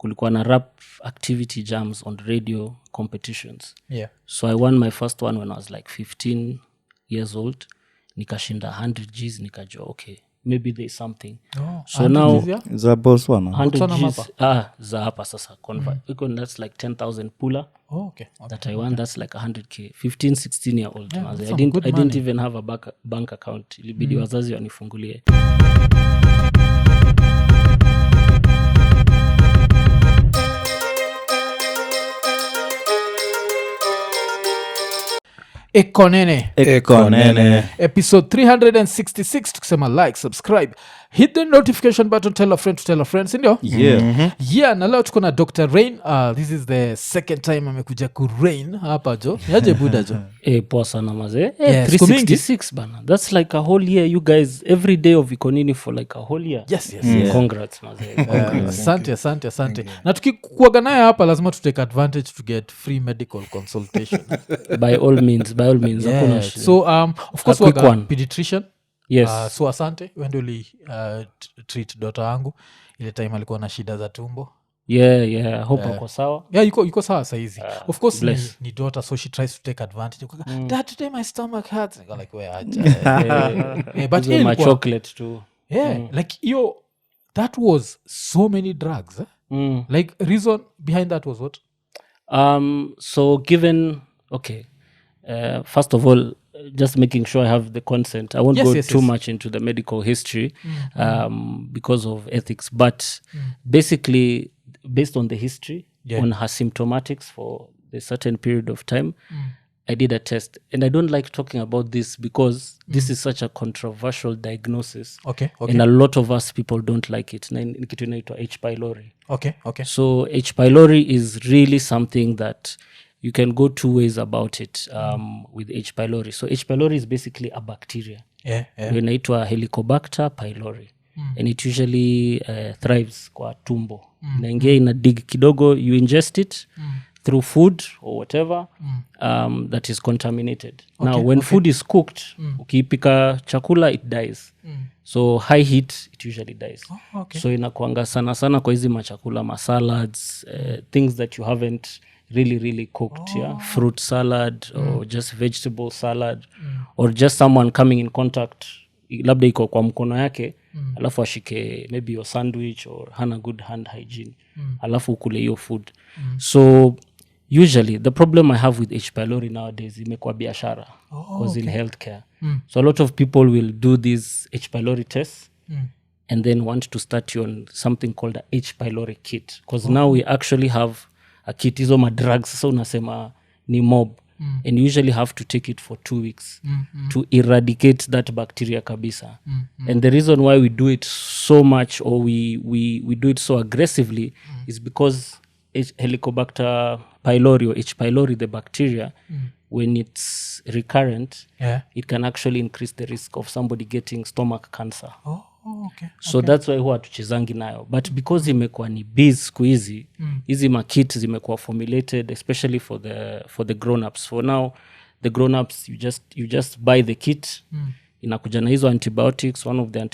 kulikuwa na rap activity jams on radio competitions. Yeah. So I won my first one when I was like 15 years old. Nikashinda 100 Gs, nikajua okay, maybe there's something. So now za boss one 100 Gs za hapa sasa convert. That's like 10,000 puller. Okay. That I won, that's like 100K. 15, 16 year old. Yeah, I didn't even have a bank account. Ilibidi wazazi wanifungulie. Ekonene episode 366 tukisema like subscribe hit the notification button tell a friend to tell a friend sindio yeah na leo tuko na Dr. Rain. This is the second time amekuja ku rain hapa jo yaje buda jo Poa sana mazee. Yeah, 366 bana, that's like a whole year. You guys every day of Ikonini for like a whole year. yes Congrats mazee. asante na tukikuaga naye hapa lazima to take advantage to get free medical consultation. by all means Yeah. So of course quick waga one. pediatrician. Yes. So asante wendoli treat daughter yangu ile time alikuwa na shida za tumbo. Yeah hope ako sawa. Yeah, yuko sawa saizi. Of course bless. ni daughter, so she tries to take advantage. Dad, today my stomach hurts. I like where but Those are my chocolate too. like that was so many drugs. Like reason behind that was what? So given okay, first of all, just making sure I have the consent. I won't go too much into the medical history because of ethics, but basically based on the history, on her symptomatics for a certain period of time, I did a test. And I don't like talking about this because this is such a controversial diagnosis. Okay. And a lot of us people don't like it. Ni kitu inaitwa H. pylori. Okay. So H. pylori is really something that you can go two ways about it with H. pylori. So H. pylori is basically a bacteria. Yeah. Inaitwa Helicobacter pylori. And it usually thrives kwa tumbo. Inaingia ina dig kidogo, you ingest it through food or whatever that is contaminated. Now when food is cooked, ukipika chakula it dies. So high heat it usually dies. So inakuanga sana kwa hizi machakula, masalads, things that you haven't really cooked. Fruit salad or just vegetable salad or just someone coming in contact, labda iko kwa mkono yake alafu ashike maybe your sandwich or hana good hand hygiene alafu ukule hiyo food. So usually the problem I have with H. pylori nowadays imekuwa biashara because in healthcare. So a lot of people will do these H. pylori tests and then want to start you on something called a H. pylori kit because now we actually have a kit. Hizo madrugs sasa unasema ni mob and you usually have to take it for 2 weeks to eradicate that bacteria kabisa. And the reason why we do it so much or we do it so aggressively is because Helicobacter pylori or H. pylori, the bacteria, when it's recurrent, it can actually increase the risk of somebody getting stomach cancer. So that's why huwa tuchezangi nayo, but because imekuwa ni biz siku hizi makit zimekuwa formulated especially for the grown-ups. For now the grown-ups you just buy the kit, inakuja na hizo antibiotics. One of the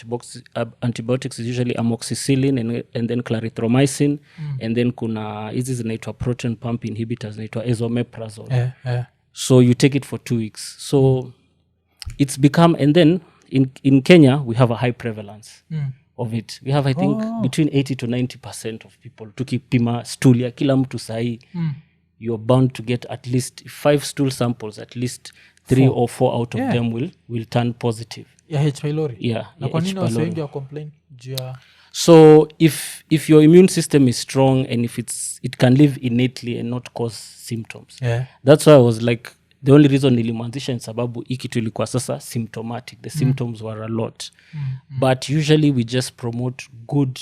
antibiotics is usually amoxicillin and then clarithromycin and then kuna hizi zinaitwa proton pump inhibitors zinaitwa esomeprazole. So you take it for 2 weeks. So it's become, and then in Kenya we have a high prevalence of it. We have I think between 80 to 90% of people. Tukipima stool ya kila mtu sahi, you're bound to get at least 5 stool samples, at least 3 or 4 out of them will turn positive. H. pylori. Na kwa nini wasengi wa complain jia? So if your immune system is strong and if it can live innately and not cause symptoms. That's why I was like, the only reason nilimwanzisha ni sababu hii kitu ilikuwa sasa symptomatic. The symptoms were a lot. But usually we just promote good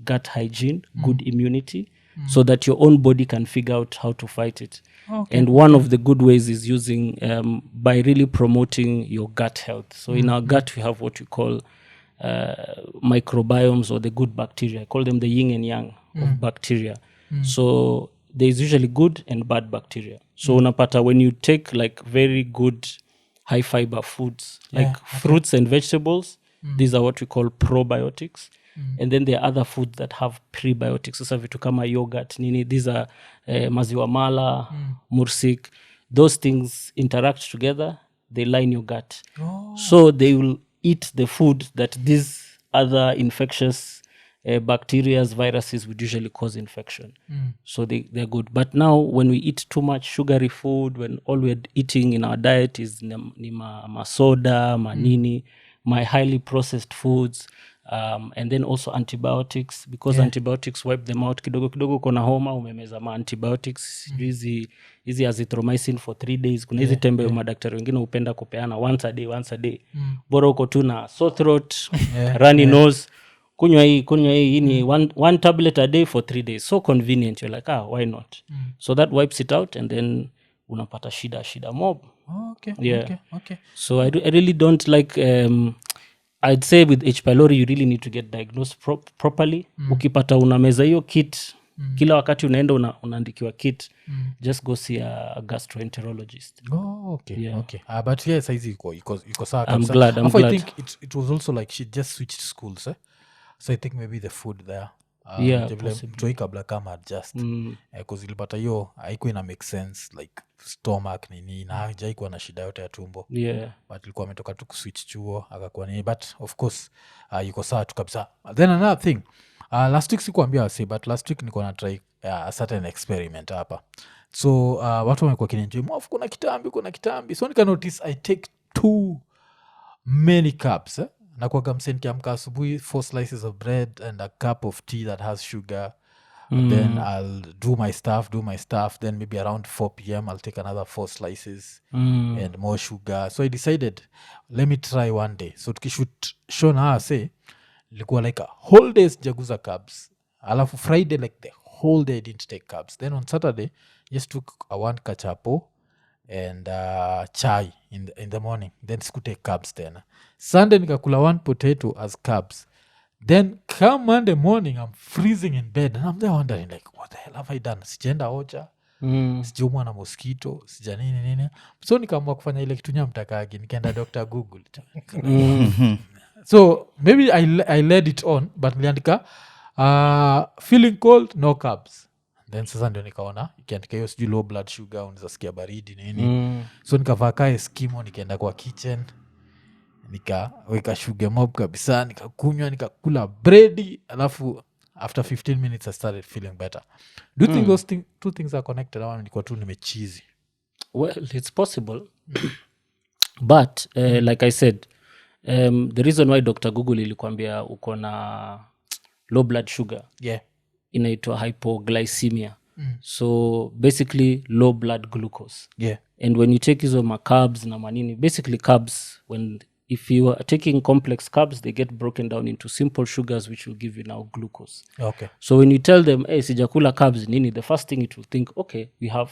gut hygiene, good immunity, so that your own body can figure out how to fight it. And one of the good ways is using by really promoting your gut health. So in our gut we have what we call microbiomes or the good bacteria. I call them the yin and yang of bacteria. So there's usually good and bad bacteria. So unapata when you take like very good high fiber foods like fruits and vegetables, these are what we call probiotics. and then there are other foods that have prebiotics. Sasa vitu kama yogurt nini, these are maziwa mala, mursik, those things interact together, they line your gut. So they will eat the food that these other infectious bacteria, viruses would usually cause infection. So they're good. But now when we eat too much sugary food, when all we're eating in our diet is ni soda, manini, my highly processed foods, and then also antibiotics, because antibiotics wipe them out. Kidogo kona homa, umemeza ma antibiotics, hizi azithromycin for 3 days. Kuna hizi tembe madaktari wengine upenda kupeana once a day. Bora uko tu na sore throat, runny nose, kunywa hii ni one tablet a day for 3 days. So convenient. You're like, why not? So that wipes it out, and then unapata shida mob. Okay. So I really don't like I'd say with H. pylori you really need to get diagnosed properly. Ukipata unameza hiyo kit, kila wakati unaenda unaandikiwa kit, just go see a gastroenterologist. Okay. But yes, saizi iko sawa I'm kabisa. glad. I think it was also like she just switched schools, so I think maybe the food there mtoi kabla kama adjust because ilipata hiyo haikuwa ina make sense, like stomach nini na hajaikuwa na shida yote ya tumbo, but ilikuwa ametoka tu kuswitch chuo akakuwa nini, but of course yuko sawa tu kabisa. Then another thing, last week sikuambia wasi, but last week niko na try a certain experiment hapa, so watu wamekuwa kinenjoy mwafu, kuna kitambi, so nika notice I take too many cups, na kwa gamsen kiamka asubuhi 4 slices of bread and a cup of tea that has sugar. Then I'll do my stuff, then maybe around 4 p.m. I'll take another 4 slices and more sugar. So I decided, let me try one day. So tukishoot show na say ilikuwa like a whole day sijaguza carbs, alafu Friday like the whole day I didn't take carbs, then on Saturday just took a 1 kachapo and chai in the morning, then sikutake carbs tena. Sunday nikakula 1 potato as carbs, then come Monday morning I'm freezing in bed and I'm there wondering like, what the hell have I done? Sijaenda ocha, sijaumwa na mosquito, sija nini, so nikaamua kufanya ile kitu nyamtakagi, nikaenda Dr. Google. So maybe I led it on, but niliandika feeling cold, no carbs. Then sasa ndio nikaona ikiandika hiyo sijui low blood sugar, unazasikia baridi nini. So nikavaa kaa Eskimo, nikaenda kwa kitchen, nikaweka sugar mob kabisa, nikakunywa, nikakula breadi, alafu after 15 minutes I started feeling better. Do you think those two things are connected? Ama nilikuwa tu nimecheesy? Well, it's possible. But like I said, the reason why Dr. Google ilikuambia uko na low blood sugar, inaitwa hypoglycemia. So basically low blood glucose. And when you take hizo carbs na manini, basically carbs, if you are taking complex carbs, they get broken down into simple sugars, which will give you now glucose. So when you tell them, hey, sijakula carbs nini, the first thing it will think, okay, we have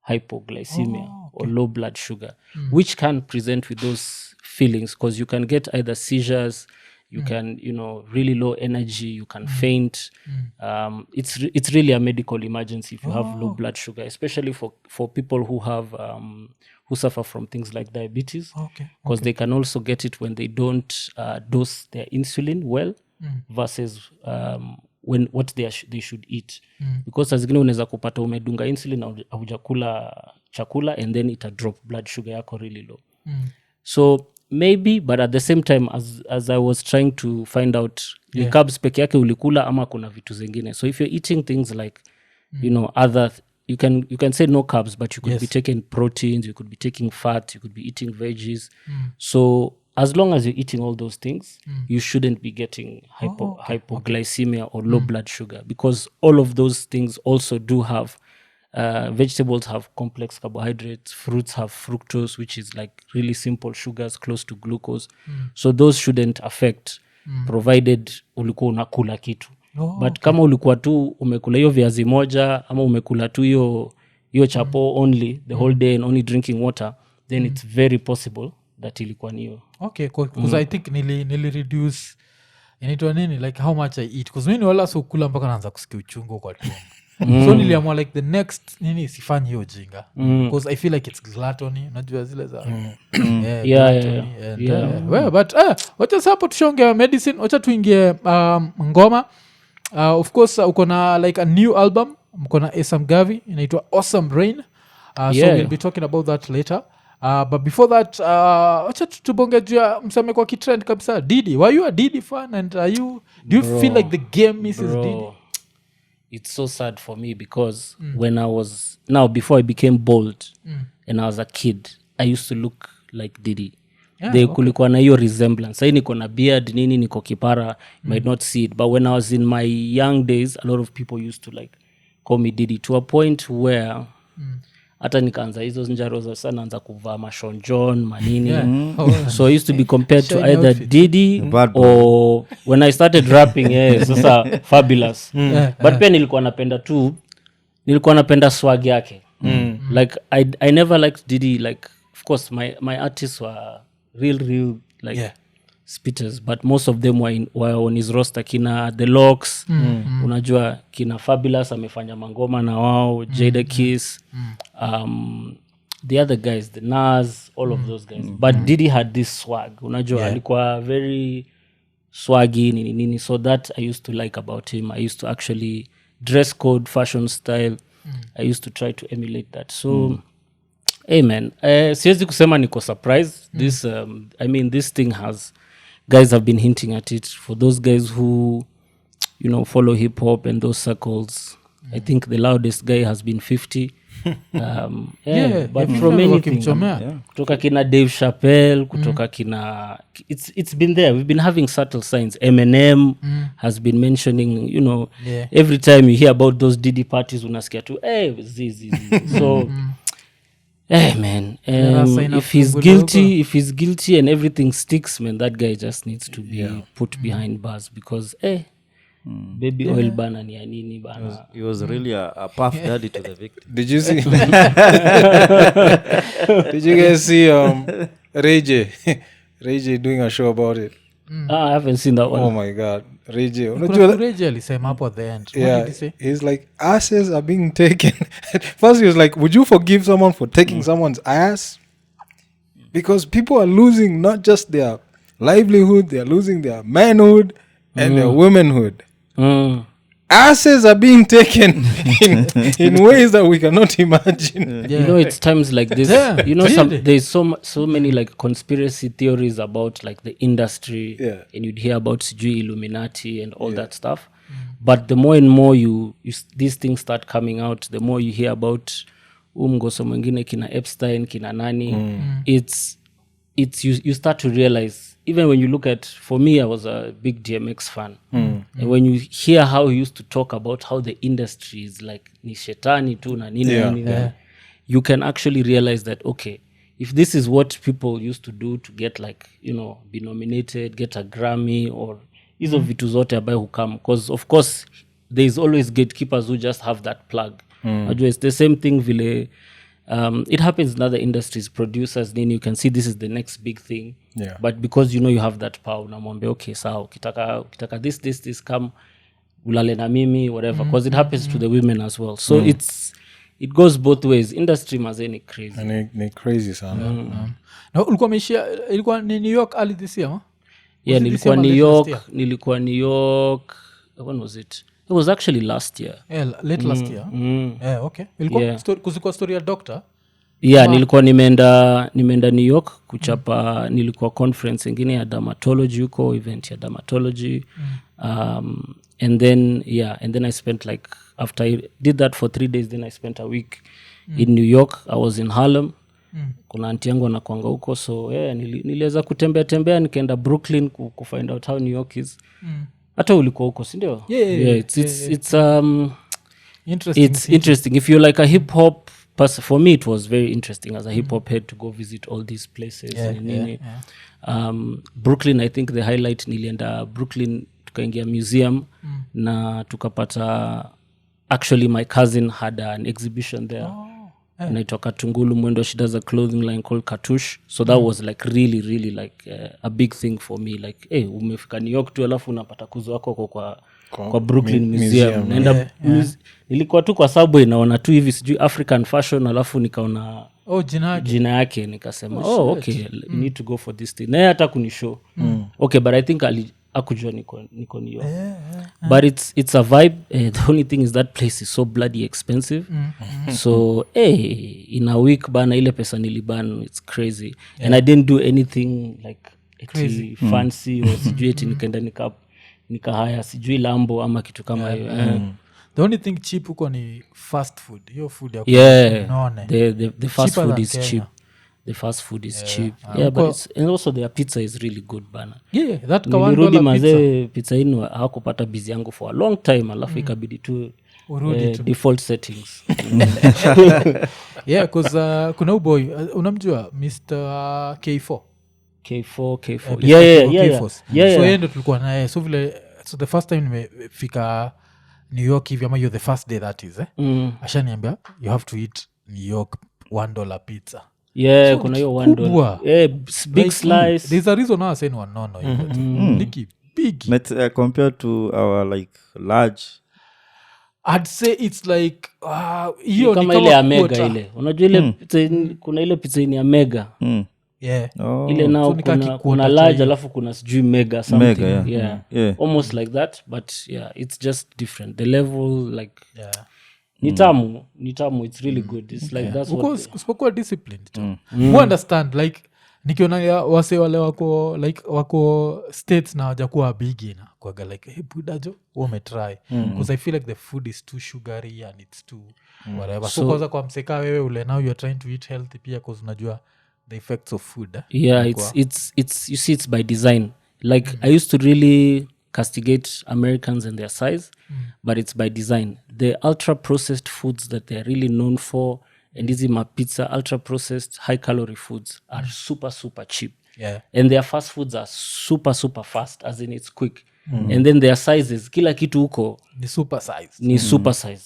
hypoglycemia or low blood sugar, which can present with those feelings, because you can get either seizures, you can, really low energy, you can faint. It's really a medical emergency if you have low blood sugar, especially for people who have who suffer from things like diabetes, because they can also get it when they don't dose their insulin well, versus what they should eat. Because as zingine unaweza kupata umedunga insulin na hujakula chakula, and then ita drop blood sugar yako really low. So maybe, but at the same time, as I was trying to find out the carbs peke yake ulikula ama kuna vitu zingine. So if you're eating things like other, you can say no carbs, but you could be taking proteins, you could be taking fat, you could be eating veggies. So as long as you're eating all those things, you shouldn't be getting hypoglycemia or low blood sugar, because all of those things also do have vegetables have complex carbohydrates, fruits have fructose, which is like really simple sugars close to glucose. So those shouldn't affect, provided ulikuwa unakula kitu. But kama ulikuwa tu umekula hiyo viazi moja, ama umekula tu hiyo chapo only the whole day and only drinking water, then it's very possible that ilikuwa niyo. Okay, because I think nili reduce inaitwa nini, like how much I eat, because mimi wala so kula mpaka naanza kusikia uchungu kwa tumbo. So niliamua like the next nini sifanyi hiyo jinga because I feel like it's gluttony unajua zile za well, but wacha sapo tushonge medicine, wacha tuingie ngoma. Of course uko na like a new album, mko na Asam Gavi inaitwa Awesome Rain. So we'll be talking about that later. But before that, wacha tubonge juu ya msame kwa kitrend kabisa Diddy. Were you a Diddy fan and do you feel like the game misses Diddy? It's so sad for me because when I was before I became bold and I was a kid, I used to look like Diddy. Kulikuwa na hiyo resemblance. Sai niko na beard nini, niko kipara, you might not see it, but when I was in my young days a lot of people used to like call me Diddy to a point where hata nikaanza hizo njaro za sana anza kuvaa mashon John manini. So I used to be compared to either Diddy or when I started rapping sasa Fabulous. But pia nilikuwa napenda swag yake. Like I never liked Diddy, like of course my artists were real like spitters, but most of them were on his roster. Kina The Locks, unajua kina Fabulous amefanya mangoma na wao, Jada Kiss, the other guys, the Nas, all of those guys. But Diddy had this swag, unajua alikuwa very swaggy nini, so that I used to like about him. I used to actually dress code, fashion style, I used to try to emulate that. So hey man, siwezi kusema niko surprised. This I mean this thing has, guys have been hinting at it. For those guys who follow hip hop and those circles, I think the loudest guy has been 50. But from anything kutoka kina Dave Chappelle, kutoka kina it's been there. We've been having subtle signs. Eminem has been mentioning, every time you hear about those Diddy parties unasikia tu zizi. So hey man, if he's guilty and everything sticks, man, that guy just needs to be put behind bars because baby oil bana ni anini bana. He was really a puff daddy to the victim. Did you see? Did you guys see Ray J doing a show about it? I haven't seen that one. Oh my god, Ray J. Ray J alisema hapo at the end. What did he say? He's like, asses are being taken. First he was like, would you forgive someone for taking someone's ass? Because people are losing not just their livelihood, they are losing their manhood and their womanhood. Asses are being taken in ways that we cannot imagine. It's times like this. There's so many like conspiracy theories about like the industry, and you'd hear about sijui Illuminati and all that stuff. But the more and more these things start coming out, the more you hear about mgoso mwingine kina Epstein, kina nani. It's you start to realize, even when you look at, for me, I was a big DMX fan. And when you hear how he used to talk about how the industry is like ni shetani tu na nini, you can actually realize that, okay, if this is what people used to do to get like, be nominated, get a Grammy or hizo vitu zote ambayo hukam, because of course there is always gatekeepers who just have that plug. It's the same thing vile it happens in other industries, producers nini, you can see this is the next big thing, but because you have that power, unamwambia okay sawa, ukitaka this come ulale na mimi whatever, because it happens to the women as well. So it goes both ways. Industry mazeni crazy. Ni crazy sana. Na ulikuwa umeshia, ilikuwa ni New York early this year? Nilikuwa New York. When was it? It was actually last year. Late last year. Okay. Ilikuwa kuzikuwa story ya doctor. Nilikuwa nimeenda New York kuchapa, nilikuwa conference ingine ya dermatology huko, event ya dermatology. And then I spent like, after I did that for 3 days, then I spent a week in New York. I was in Harlem. Kuna auntie yangu anakuanga huko, so niliweza kutembea nikaenda Brooklyn kufind out how New York is. Hata ulikuwa huko, si ndio? It's interesting if you're like a hip hop person. For me it was very interesting as a hip hop head to go visit all these places. Brooklyn, I think the highlight, nilienda Brooklyn tukaingia museum na tukapata, actually my cousin had an exhibition there. Inaitwa Katungulu Mwendo. She does a clothing line called Katush. So that was like really like a big thing for me, like umefika New York tu alafu unapata kuzo wako kwa Brooklyn Museum. nilikuwa tu kwa Subway naona tu hivi sijui African fashion alafu nikaona jina yake nikasema okay you need to go for this thing naye hata kunishow okay but I think akujua niko niyo but it's a vibe the only thing is that place is so bloody expensive so in a week bana ile pesa niliban it's crazy and I didn't do anything like crazy fancy or sijui eti nikaenda nikahaya sijui Lambo ama kitu kama hiyo the only thing cheap huko ni fast food hiyo food ya the fast food is cheap the fast food is cheap but and also their pizza is really good bana that nilirudi mazee pizza inu hawakupata busy yangu for a long time alafu ikabidi tu default settings cause kuna uboy unamjua Mr. K4 yeah. So yendo tulikuwa naye so vile so the first time nimefika New York hivi ama the first day that is ashaniambia you have to eat New York $1 pizza so kuna hiyo $1 big slice there's a reason now saying wanono liki big compared to our like large I'd say it's like hiyo kama ile ya mega ile unajua ile pizza kuna ile pizza ni ya mega ile nao kuna large alafu kuna sijui mega something mega, almost like that but it's just different the level like ni tamu it's really good it's like that's because usipokuwa disciplined you understand like nikiona wase wale wako states na wajakuwa bigi na kwaga like hey budajo umetry because I feel like the food is too sugary and it's too whatever so kwanza kwa mseka wewe ule now you're trying to eat healthy pia because unajua the effects of food it's you see it's by design like I used to really castigate Americans and their size but it's by design the ultra processed foods that they're really known for and hizi mapizza ultra processed high calorie foods are super super cheap and their fast foods are super super fast as in it's quick and then their sizes kila kitu huko ni super size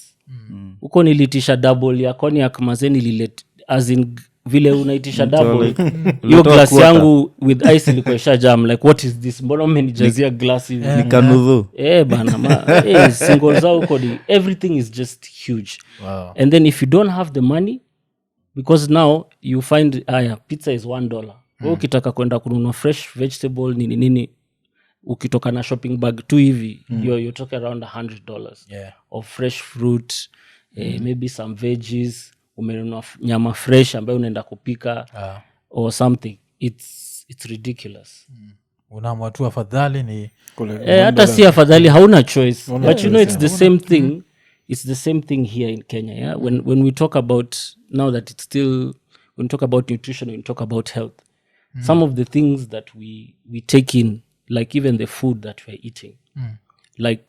huko nilitisha double ya cognac mazeni lilet as in vile unaitisha double hiyo glass yangu with ice ilikuwa isha jam like what is this mbona umenijazia glass hivi nikanudhu bana single zao kodi everything is just huge and then if you don't have the money because now you find pizza is $1 ukitaka kwenda kununua fresh vegetable nini ukitoka na shopping bag tu hivi you're talking around $100 of fresh fruit maybe some veggies umenunua nyama fresh ambayo unaenda kupika or something it's ridiculous unaamua tu afadhali ni hata si afadhali hauna choice but you know it's the same thing it's the same thing here in Kenya when we talk about now that it's still when we talk about nutrition when we talk about health some of the things that we take in like even the food that we're eating like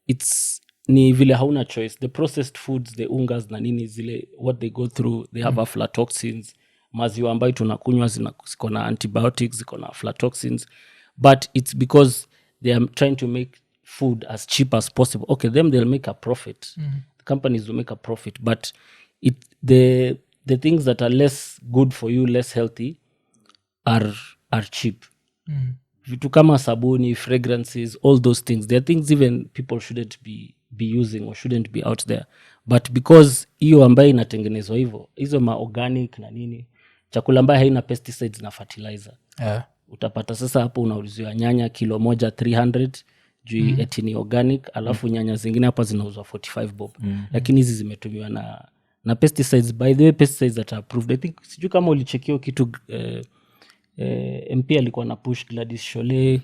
it's ni vile hauna choice the processed foods the ungas na nini zile what they go through they have aflatoxins maziwa ambayo tunakunywa ziko na antibiotics ziko na aflatoxins but it's because they are trying to make food as cheap as possible okay them they'll make a profit the companies will make a profit but the things that are less good for you less healthy are cheap vitu kama sabuni fragrances all those things there are things even people shouldn't be using or shouldn't be out there but because hiyo ambayo inatengenezwa hivyo hizo organic na nini chakula ambayo haina pesticides na fertilizer utapata sasa hapo unauziwa nyanya kilo moja 300 juu eti ni organic alafu nyanya zingine hapa zinauzwa 45 bob lakini hizi zimetumiwa na pesticides by the way pesticides that are approved I think sijui kama ulichekio kitu MP alikuwa na push Gladys Sholay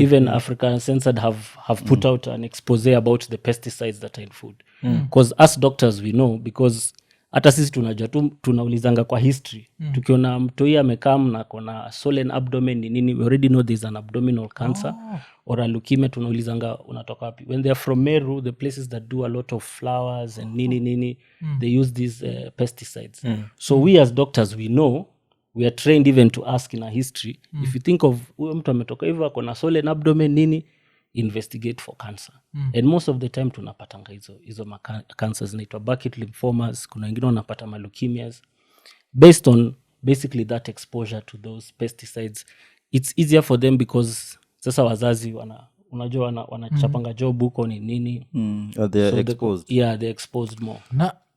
even African Censored have put out an expose about the pesticides that are in food because us doctors we know because hata sisi tunajua tunaulizanga kwa history tukiona mtoi amekam na kona swollen abdomen ni nini we already know there's an abdominal cancer or a leukemia tunaulizanga unatoka wapi when they are from Meru the places that do a lot of flowers and nini they use these pesticides so we as doctors we know we are trained even to ask in a history if you think of huyo mtu ametoka hivyo akona swollen abdomen nini investigate for cancer and most of the time tunapatanga hizo cancers zinaitwa bucket lymphomas kuna wengine wanapata leukemias based on basically that exposure to those pesticides it's easier for them because sasa wazazi unajua wanachapanga job huko ni nini. They're exposed. They're exposed more.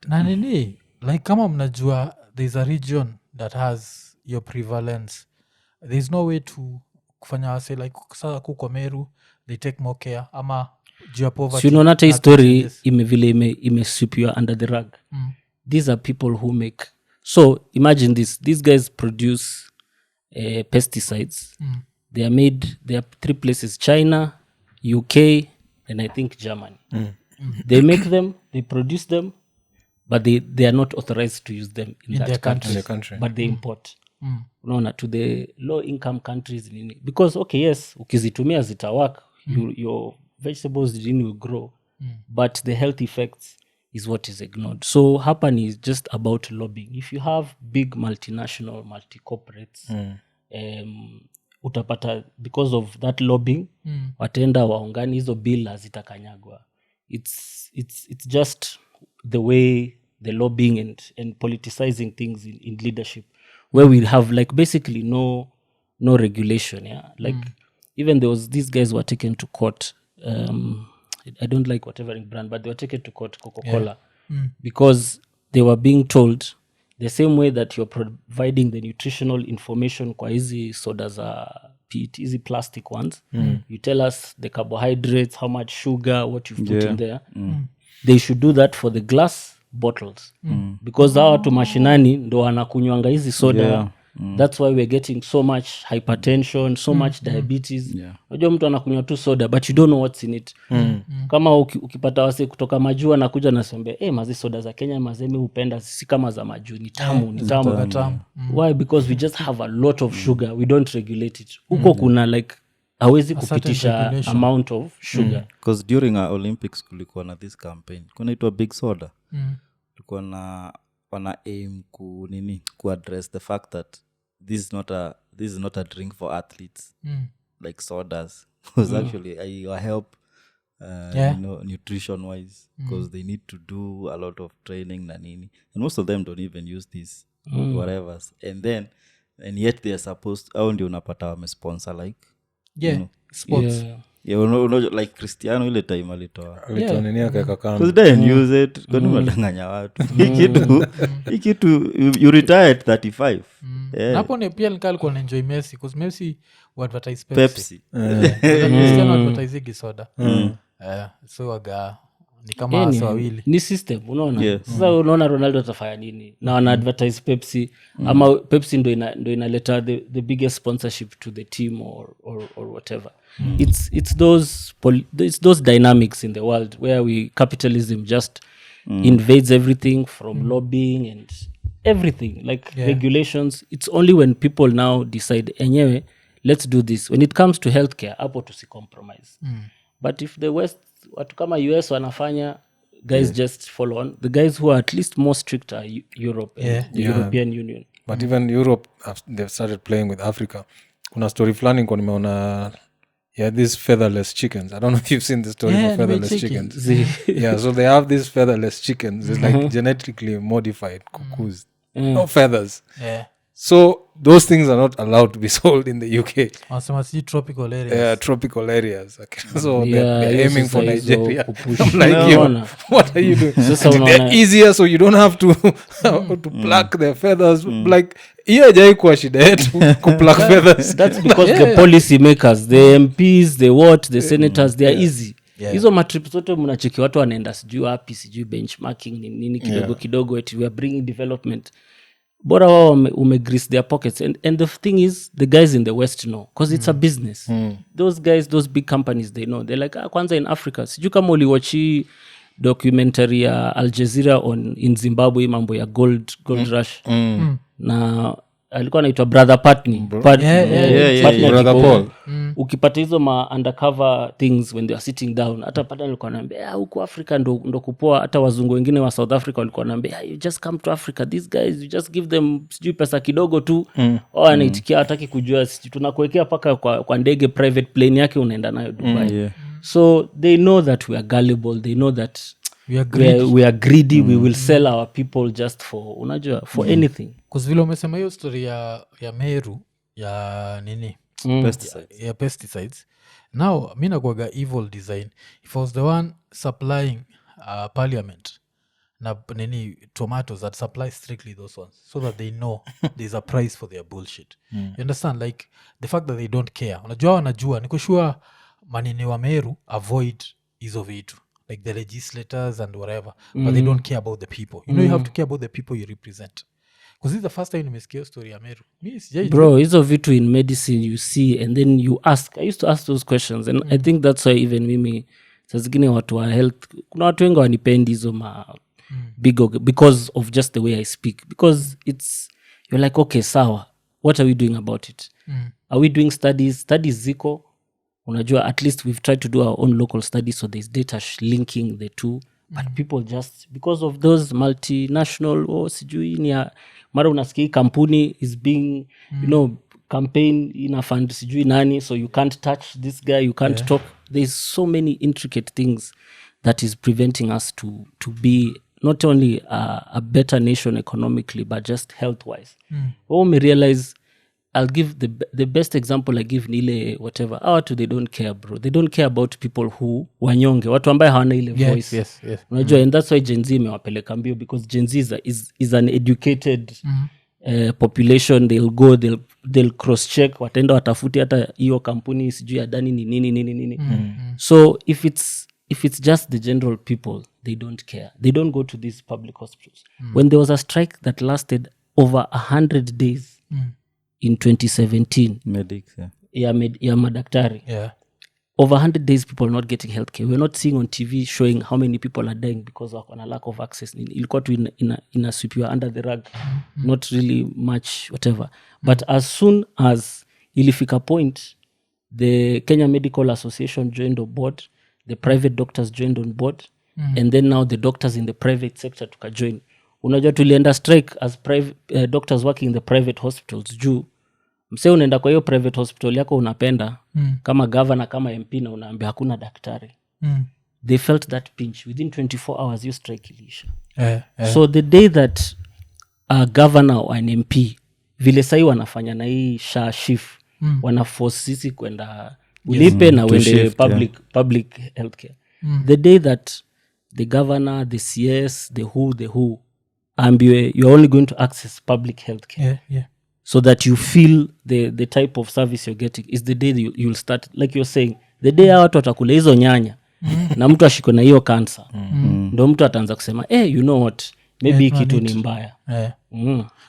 na nini like kama mnajua there's a region that has your prevalence, there's no way to kufanya wase like sasa kuko Meru they take more care ama juu ya poverty. Unaona hata hii story vile imesweepiwa under the rug. These are people who make, so imagine this, these guys produce pesticides. They are 3 places, China, UK and I think Germany. They make them, they produce them, but they are not authorized to use them in that country. But they import unaona to the low income countries nini, because okay yes ukizitumia zitawak, your vegetables nini will grow, but the health effects is what is ignored. So hapa ni just about lobbying. If you have big multinational multi-corporates utapata because of that lobbying wataenda waungani hizo bill hazitakanyagwa. It's just the way the lobbying and politicizing things in leadership, where we have like basically no regulation. Like even there was, these guys were taken to court. I don't like whatever brand, but they were taken to court, Coca-Cola, because they were being told the same way that you're providing the nutritional information kwa hizi soda za PET, easy plastic ones. You tell us the carbohydrates, how much sugar, what you've put in there. They should do that for the glass bottles, because hawa watu mashinani ndo wanakunywanga hizi soda. That's why we're getting so much hypertension, so much diabetes. Unajua mtu anakunywa tu soda but you don't know what's in it. Kama ukipata wase kutoka majuu anakuja nasembe mazi soda za Kenya mazemi upenda si kama za majuu, ni tamu. Why? Because we just have a lot of sugar, we don't regulate it. Huko kuna like hawezi kupitisha amount of sugar. Because during our Olympics kulikuwa na this campaign kunaitwa Big Soda. Kulikuwa na wana aim ku address the fact that this is not a drink for athletes, like sodas, because actually I help nutrition wise, because they need to do a lot of training na nini, and most of them don't even use these whatever, and yet they are supposed au ndio unapata wamesponsor like sports. Like Cristiano ile time alitoa nini akaweka kando, because then use it kwani unadanganya watu ikitu you retire at 35. Hapo ni pia nilikuwa na enjoy Messi, because Messi advertise Pepsi. Cristiano advertise soda. So waga ni kama wasa wawili, ni system unaona. Sasa unaona Ronaldo atafanya nini na wana advertise Pepsi, ama Pepsi ndo inaleta the biggest sponsorship to the team or whatever. It's those dynamics in the world where capitalism just invades everything, from lobbying and everything, like regulations. It's only when people now decide enyewe let's do this, when it comes to healthcare hapo tusicompromise. But if the West, watu kama US wanafanya, guys just follow on. The guys who are at least more strict are Europe and the European Union. But even Europe, they've started playing with Africa. Kuna story fulani kwa nimeona, these featherless chickens. I don't know if you've seen the story of featherless chickens. So they have these featherless chickens. It's like genetically modified cuckoos. No feathers. So those things are not allowed to be sold in the UK. Tropical areas. Tropical areas. Okay. So they're aiming for Nigeria. I'm like, what are you doing? They're easier, so you don't have to pluck their feathers. Like, hajaikuwa shida yetu kupluck feathers. That's because the policy makers, the MPs, the senators, they are easy. Hizo matrip zote mnacheki watu wanaenda sijui wapi, sijui benchmarking nini kidogo eti we are bringing development. Bora wao umegrease their pockets, and the thing is the guys in the West know, because it's a business. Those guys, those big companies, they know. They're like kwanza in Africa sijui kama uliwachi documentary ya Al Jazeera in Zimbabwe, mambo ya gold rush. Na alikuwa anaitwa Brother Patney. Brother Paul. Ukipata hizo ma undercover things when they are sitting down, hata pata alikuwa anambia huko Africa ndo kupoa. Hata wazungu wengine wa South Africa walikuwa anambia you just come to Africa, these guys you just give them sijui pesa kidogo tu. Anaitikia hataki kujua, sijui tunakuwekea paka kwa ndege private plane yake unaenda nayo Dubai. So they know that we are gullible, they know that we are greedy. We will sell our people just for anything. Because vile umesema hiyo story ya Meru ya nini pesticides. Yeah, pesticides. Now mi nakwaga evil design. If I was the one supplying parliament na nini tomatoes, that supply strictly those ones so that they know there's a price for their bullshit. You understand, like the fact that they don't care. Unajua wanajua, niko sure manini wa Meru avoid hizo vitu, like the legislators and whatever, but they don't care about the people. You know, you have to care about the people you represent. Because this is the first time nimesikia story ya Meru. Bro, hizo vitu in medicine you see and then you ask. I used to ask those questions and I think that's why even mimi saa zingine watu wa health, kuna watu wengi wanipendi hizo big because of just the way I speak, because you're like, okay, sawa, what are we doing about it? Are we doing studies ziko, unajua, at least we've tried to do our own local studies, so there's data linking the two, but people just because of those multinational sijui ni mara unasikia kampuni is being you know, campaign ina fund sijui nani, so you can't touch this guy, you can't talk. There's so many intricate things that is preventing us to be not only a better nation economically but just health wise. Me realize, I'll give the best example I give ni ile whatever, they don't care, bro. They don't care about people who wanyonge, watu ambaye hawana ile voice. Yes. Unajua, and that's why Gen Z imewapeleka mbio, because Gen Z is an educated population. They'll go, they'll cross check, wataenda watafuti hata hiyo kampuni sijui adani ni nini. So if it's just the general people, they don't care. They don't go to these public hospitals. When there was a strike that lasted over 100 days in 2017, Medics, ya madaktari, over 100 days people not getting healthcare. We're not seeing on TV showing how many people are dying because of a lack of access. Ilikuwa tu inasweepiwa under the rug, not really much whatever. But as soon as ilifika point, the Kenya Medical Association joined on board, the private doctors joined on board, and then now the doctors in the private sector tukajoin. Unajua tulienda strike as doctors working in the private hospitals juu mse unaenda kwa hiyo private hospital yako unapenda kama governor kama MP na unaambia hakuna daktari. They felt that pinch within 24 hours your strike iliisha. So the day that a governor or an MP vile sai wanafanya na hii SHA shift, wanaforce sisi kwenda ulipe na wende public healthcare. The day that the governor, the CS, the WHO ambiwe you're only going to access public healthcare, so that you feel the type of service you're getting, is the day you'll start, like you're saying, the day watu watakula hizo nyanya na mtu ashiko na hiyo cancer, ndo mtu ataanza kusema you know what, maybe kitu ni mbaya.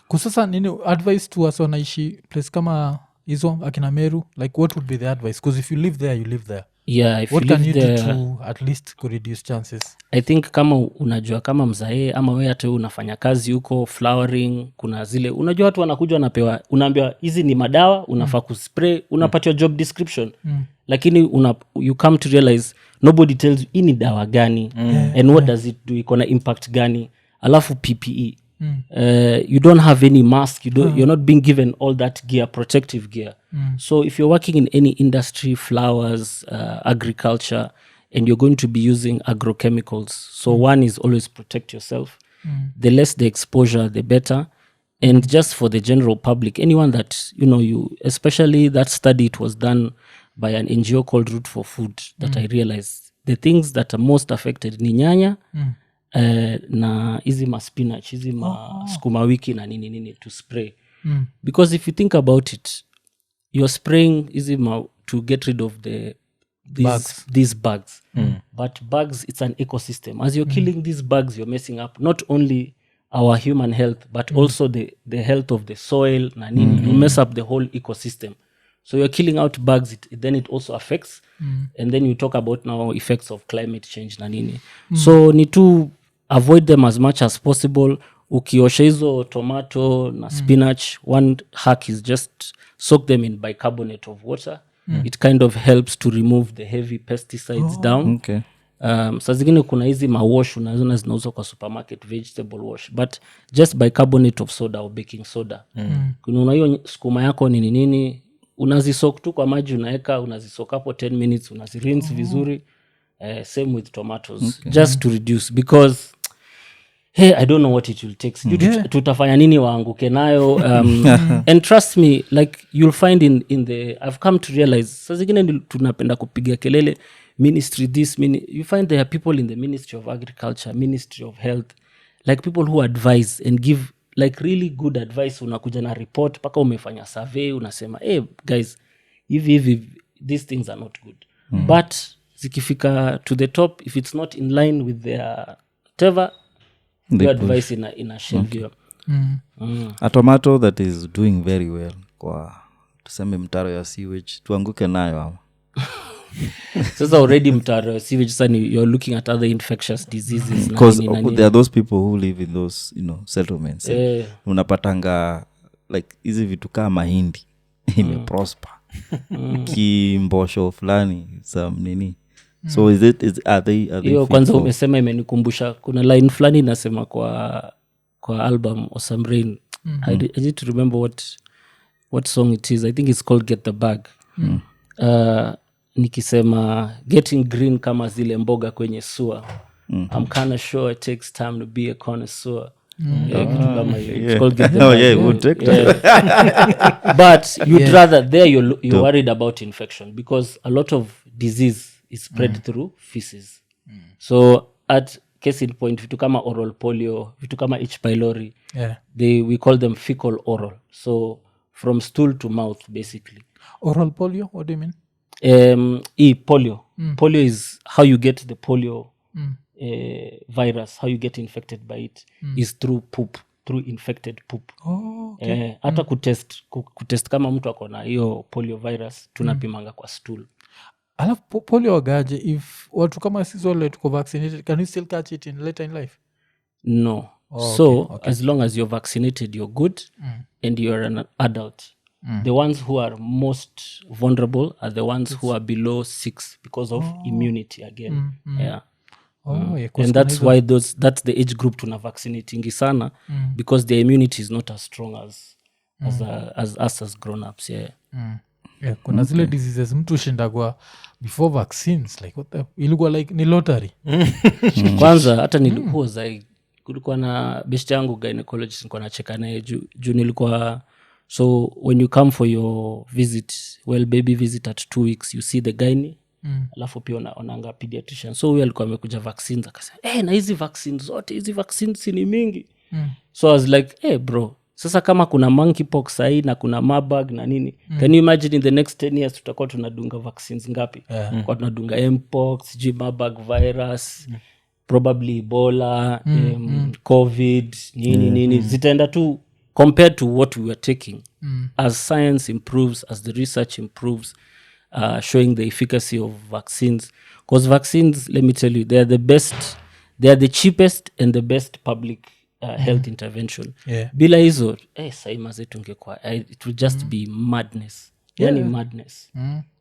Kusasa nini advice to us wanaishi place kama hizo akina Meru, like what would be the advice? Because if you live there, you live there. If what you can live you there, do to at least reduce chances? I think kama unajua kama mzae ama wewe hata unafanya kazi huko flowering, kuna zile unajua watu wanakuja wanapewa, unaambiwa hizi ni madawa unafaa kuspray, unapatiwa job description, lakini you come to realize nobody tells you ini dawa gani and what does it do, iko na impact gani, alafu PPE. You don't have any mask, you're not being given all that gear, protective gear. So if you're working in any industry, flowers, agriculture, and you're going to be using agrochemicals, so one is always protect yourself. The less the exposure, the better. And just for the general public, anyone that you especially that study, it was done by an NGO called Root for Food, that I realized the things that are most affected ni nyanya, na hizi spinach, hizi sukuma wiki na nini to spray. Because if you think about it, you're spraying hizi to get rid of these bugs. But bugs, it's an ecosystem. As you're killing these bugs, you're messing up not only our human health but also the health of the soil na nini. You mess up the whole ecosystem. So you're killing out bugs, then it also affects. And then you talk about now effects of climate change na nini. So need to avoid them as much as possible. Ukiosha hizo tomato na spinach, one hack is just soak them in bicarbonate of water. It kind of helps to remove the heavy pesticides down. Okay. Saa zingine kuna hizi mawash unaziona zinauzwa kwa supermarket, vegetable wash, but just bicarbonate of soda or baking soda. Kuna hiyo sukuma yako nini unazisok tu kwa maji, unazisok hapo 10 minutes, unazirinse vizuri. Same with tomatoes, just to reduce, because hey, I don't know what it will take sijui tutafanya nini waanguke nayo and trust me like you'll find in the I've come to realize saa zingine tunapenda kupiga kelele ministry this you find there are people in the Ministry of Agriculture, Ministry of Health, like people who advise and give like really good advice. Unakuja na report paka umefanya survey unasema hey guys hivi these things are not good but zikifika to the top if it's not in line with their whatever your advice in a shelf a tomato that is doing very well kwa tuseme mtaro ya sewage tuanguke nayo ama sasa already mtaro sewage sasa you're looking at other infectious diseases because there are those people who live in those settlements unapatanga like hizi vitu kama mahindi imeprosper kimbosho fulani some nini so are they hiyo kwanza umesema imenikumbusha kuna line fulani inasema kwa album or some rain I need to remember what song it is. I think it's called Get the Bag. Nikisema getting green kama zile mboga kwenye sua I'm kind of sure it takes time to be a connoisseur. It's called Get the Bag. We'll take time. But you'd rather there you're worried about infection because a lot of disease is spread through feces. So at case in point vitu kama oral polio, vitu kama H. pylori, we call them fecal oral. So from stool to mouth basically. Oral polio, what do you mean? Polio. Polio is how you get the polio virus, how you get infected by it is through poop, through infected poop. Hata kutest kama mtu akona hiyo polio virus tunapimanga kwa stool. Alafu polio wagaje if watu kama sisi wale tuko vaccinated can you still catch it in later in life? No. As long as you're vaccinated you're good and you're an adult. The ones who are most vulnerable are the ones who are below 6 because of immunity again. And that's why that's the age group tuna vaccinating sana because their immunity is not as strong as us as grown-ups. Kuna zile diseases mtu shindagwa before vaccines like what the ilikuwa like ni lottery. Kwanza hata kulikuwa na best yangu gynecologist nilikuwa nacheka naye juu nilikuwa so when you come for your visit baby visit at 2 weeks you see the gyne alafu pia unaanga pediatrician so huyo alikuwa amekuja vaccines akasema na hizi vaccines zote hizi vaccines ni mingi so I was like bro sasa kama kuna monkeypox sahi na kuna Marburg na nini can you imagine in the next 10 years tutakuwa tunadunga vaccines ngapi kwa tunadunga mpox Marburg virus probably Ebola COVID nini zitaenda tu compared to what we were taking as science improves as the research improves showing the efficacy of vaccines because vaccines let me tell you they are the cheapest and the best public health intervention bila hizo saima zetu ingekuwa it will just be madness yani madness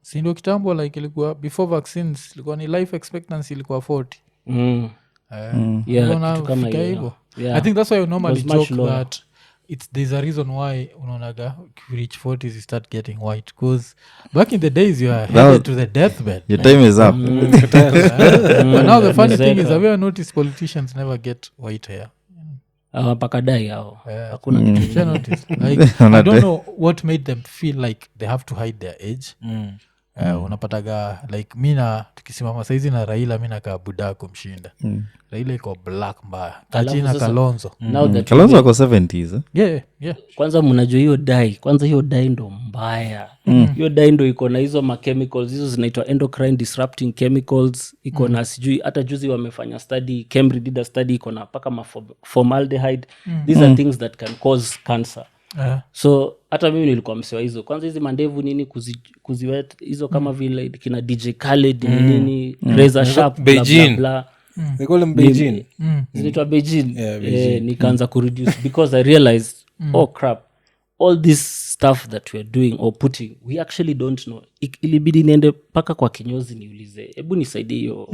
si ndio kitambo like ilikuwa before vaccines ilikuwa ni life expectancy ilikuwa 40 kitu kama hiyo I think that's why you normally joke that there's a reason why unaonaga you reach 40s you start getting white because back in the days you are headed to the deathbed your time is up but now the funny thing is have you noticed politicians never get white hair pakadai hao hakuna kitu notice like I don't know what made them feel like they have to hide their age unapataga like mina tukisimama saizi na Raila mina kaa buda kumshinda Raila iko black mbaya kachina Kalonzo Kalonzo ako 70s kwanza mnajua hiyo dai ndo mbaya hiyo dai ndo iko na hizo machemicals hizo zinaitwa endocrine disrupting chemicals iko na sijui hata juzi wamefanya study Cambridge did a study iko na paka formaldehyde these are things that can cause cancer so hata mimi nilikuwa msewa hizo kwanza hizi mandevu nini kuziwet hizo kama vile kina DJ Khaled nini razor sharp Beijing. bla They call them Beijing. zinaitwa Beijing nikaanza kureduce because I realized oh crap all this stuff that we're doing or putting we actually don't know ilibidi niende paka kwa kinyozi niulize hebu nisaidie hiyo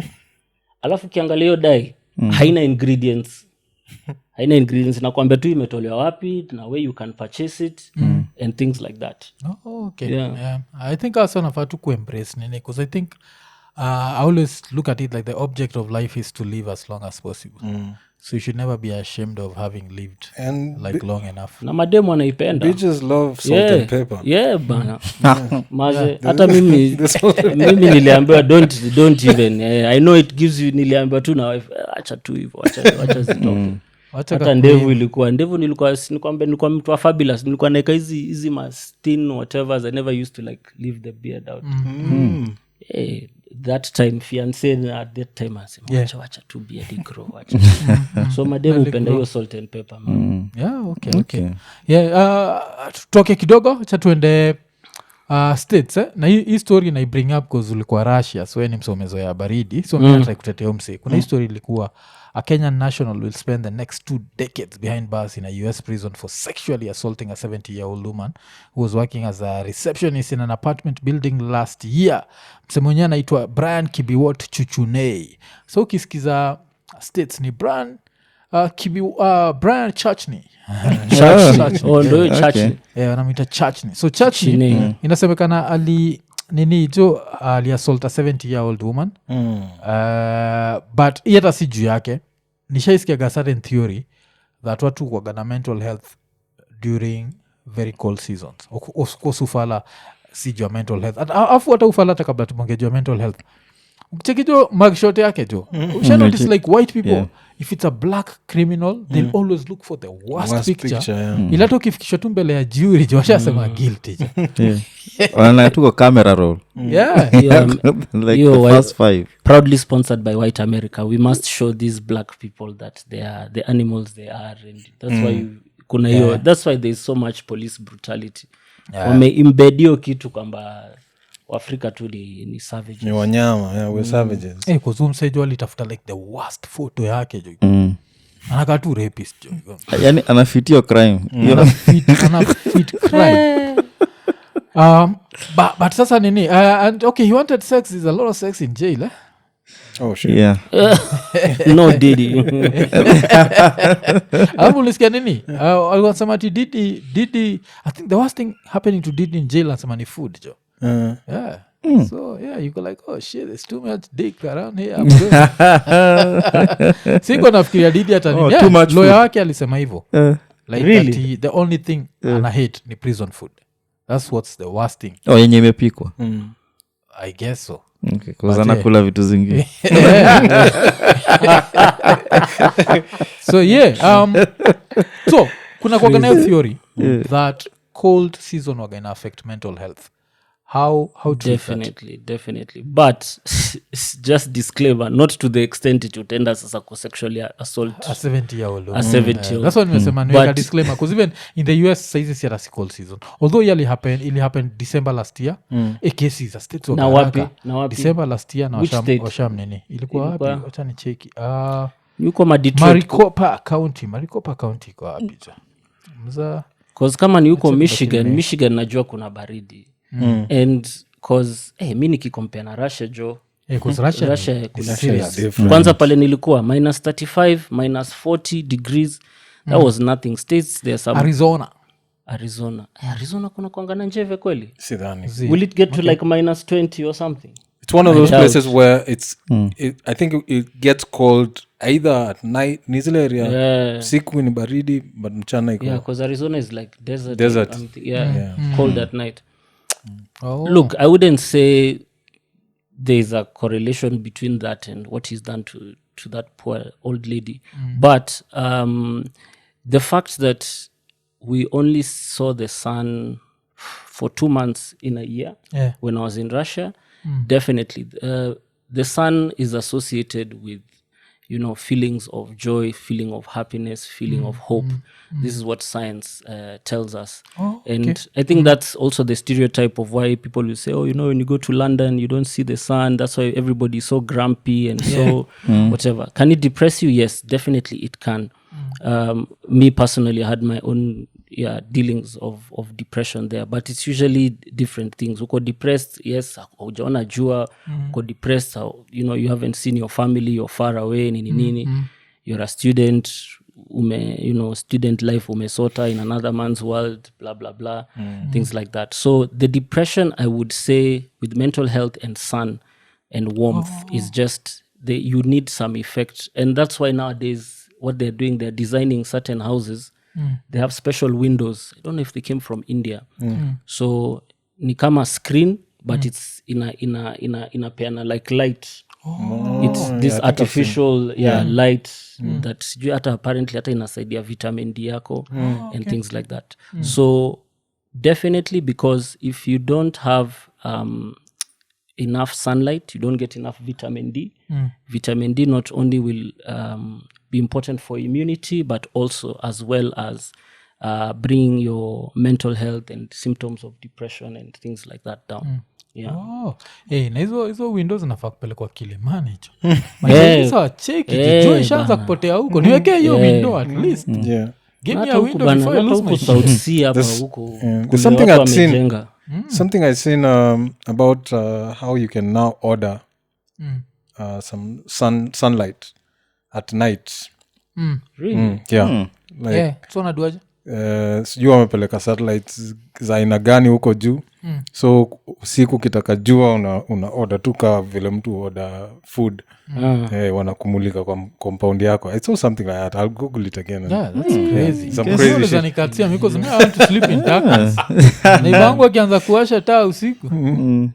alafu kiangalia hiyo dai haina ingredients nakwambia tu imetolewa wapi na where you can purchase it and things like that. I think also nafaa tu kuembrace nini because I think I always look at it like the object of life is to live as long as possible so you should never be ashamed of having lived And like long enough. na mademu anaipenda bitches love salt and pepper. bana maze hata mimi mimi niliambiwa don't even I know it gives you, niliambiwa tu na wife acha tu hivyo acha zitoke. Hata ndevu nilikuwa mtu wa fabulous, nilikuwa naeka hizi mastin whatever, I never used to like leave the beard out. That time fiance at that time asema wacha tu beard grow wacha. So mademu upenda hiyo salt and pepper man. Yeah, okay. Yeah, tutoke kidogo cha tuende states na hii story na bring up cause ulikuwa Russia, so ni msomezo ya baridi, so mimi nataka kutetea umse. Kuna hii story ilikuwa a Kenyan national will spend the next 2 decades behind bars in a US prison for sexually assaulting a 70-year-old woman who was working as a receptionist in an apartment building last year. Mse mwenyewe anaitwa Brian Kibiwot Chuchunei. So ukisikiza states ni Brian Churchney. Ndo Churchney. Wanamwita Churchney. So Churchney inasemekana aliassault a 70-year-old woman. But hii hata si juu yake. Nishaisikiaga certain theory that watu kuwaga na mental health during very cold seasons. Ufala si juu ya mental health. Afu hata ufala hata kabla tumonge juu ya mental health. Ukichekijo mugshot yake jo. Usha notice like white people, if it's a black criminal, they'll always look for the worst picture. Ilata ukifikishwa tu mbele ya jury jo, washasema guilty jo. Wanatuko camera roll. Yeah. Like the first 5. Proudly sponsored by White America. We must show these black people that they are the animals they are, and that's why kuna hiyo, that's why there is so much police brutality. Wameimbed hiyo kitu kwamba Afrika tu ni savages. Ni wanyama, we're savages. Kuzumsejo alitafuta like the worst photo yake jo. Anaka tu rapist jo. Yani anafitio crime. Anafit crime. But sasa nini? And okay, he wanted sex. There's a lot of sex in jail, eh? Oh shit. Yeah. No Diddy. Alafu ulisikia nini? Alisema ati Diddy, I think the worst thing happening to Diddy in jail anasema ni food jo. Yeah. So yeah, you go like, oh shit, there's too much dick around here. I'm good. Siko nafikiria Diddy hata nini. Too much lawyer wake alisema hivyo. Like Really? that the only thing ana hate ni prison food. That's what's the worst thing. Yenye imepikwa. I guess so. Okay, kwa anakula vitu zingine. So yeah, so kuna kwa nayo theory that cold season waga ina affect mental health. How to Definitely. But just disclaimer, not to the extent it would end us as a sexually assault a 70-year-old. a 70-year-old. That's what nimesema niweka disclaimer because even in the US saizi si ata cold season. Although ili happen December last year. Cases as states Na wapi? December last year na washam nini? Ilikuwa wapi? Ilikuwa- Acha ni cheki. Yuko Detroit. Maricopa County iko wapi jo? Mza Cause kama ni huko Michigan najua kuna baridi. And cause mi nikikompea na Russia jo, Russia kuna serious. kwanza pale nilikuwa -35 -40 degrees. That was nothing. States there some Arizona kuna kuangana njeve kweli. Sidhani. Will it get to like -20 or something? It's one of those places where I think it gets cold either at night, nizile area siku ni baridi but mchana iko. Yeah, because Arizona is like desert. Desert. Cold at night. Look, I wouldn't say there's a correlation between that and what he's done to that poor old lady. But the fact that we only saw the sun for 2 months in a year when I was in Russia, definitely the sun is associated with, you know, feelings of joy, feeling of happiness, feeling of hope. This is what science tells us. And I think that's also the stereotype of why people will say, oh, you know, when you go to London, you don't see the sun. That's why everybody is so grumpy and so whatever. Can it depress you? Yes, definitely it can. Me personally, I had my own dealings of depression there, but it's usually different things. Uko depressed, yes, hujaona jua. Uko depressed, you know, you haven't seen your family, you're far away, nini. You're a student, you know, student life umesota in another man's world, blah blah blah, things like that. So the depression, I would say, with mental health and sun and warmth is just you need some effect. And that's why nowadays what they're doing, they're designing certain houses. They have special windows. I don't know if they came from India. So ni kama screen, but it's ina peana like light. It's this artificial light that sijui hata apparently hata inasaidia vitamin D yako and things like that. So definitely, because if you don't have enough sunlight, you don't get enough vitamin D. Vitamin D not only will be important for immunity, but also as well as bringing your mental health and symptoms of depression and things like that down. Na hizo windows nafaa kupelekwa Kilimani hicho maisa wacheki jua ishaanza kupotea huko niwekee hiyo window at least give me a window before I lose my South Sea hapa huko. There's something I've seen something I've seen about how you can now order some sunlight at night. Really? Like so naduaje sijui wamepeleka satellites za aina gani huko juu. So usiku kitaka jua una order tu ka vile mtu order food. Wanakumulika kwa compound yako. I saw something like that. I'll Google it again. Yeah, that's crazy. Some crazy shit. Nikatia because I want to sleep in darkness. Nibangu akianza kuwasha taa usiku.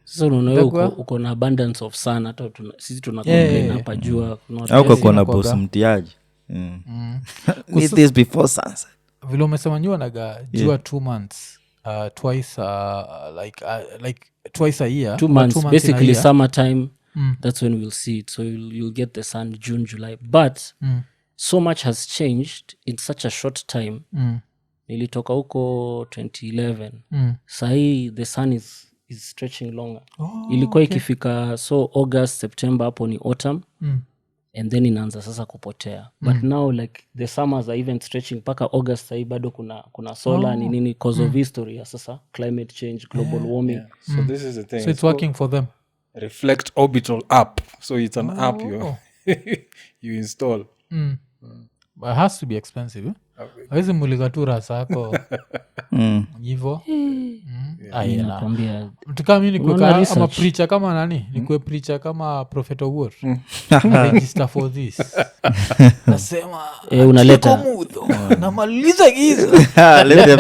Sasa unaona uko na abundance of sun, hata sisi tuna complain hapa jua au kwa na boss mtiaji. Need this before sunset. Vile umesema nyua naga jua 2 months twice like twice a year. 2 months basically summertime. That's when we'll see it. So you'll get the sun June, July. But so much has changed in such a short time. Nilitoka huko 2011. Sahi the sun is stretching longer. Ilikuwa ikifika so August, September hapo ni autumn. And then inaanza sasa kupotea. But now like the summers are even stretching paka August sahi bado kuna solar ni nini cause of history ya sasa climate change, global warming. So this is the thing. So it's working for them. Reflect Orbital app. So it's an app you install. But it has to be expensive. Hawezi mulika tu rasa yako hivyo. Nakwambia Tukami ni kuweka ama preacher kama nani? Nikuwe preacher kama Prophet Award. Register for this. Nasema unaleta namaliza giza. Let there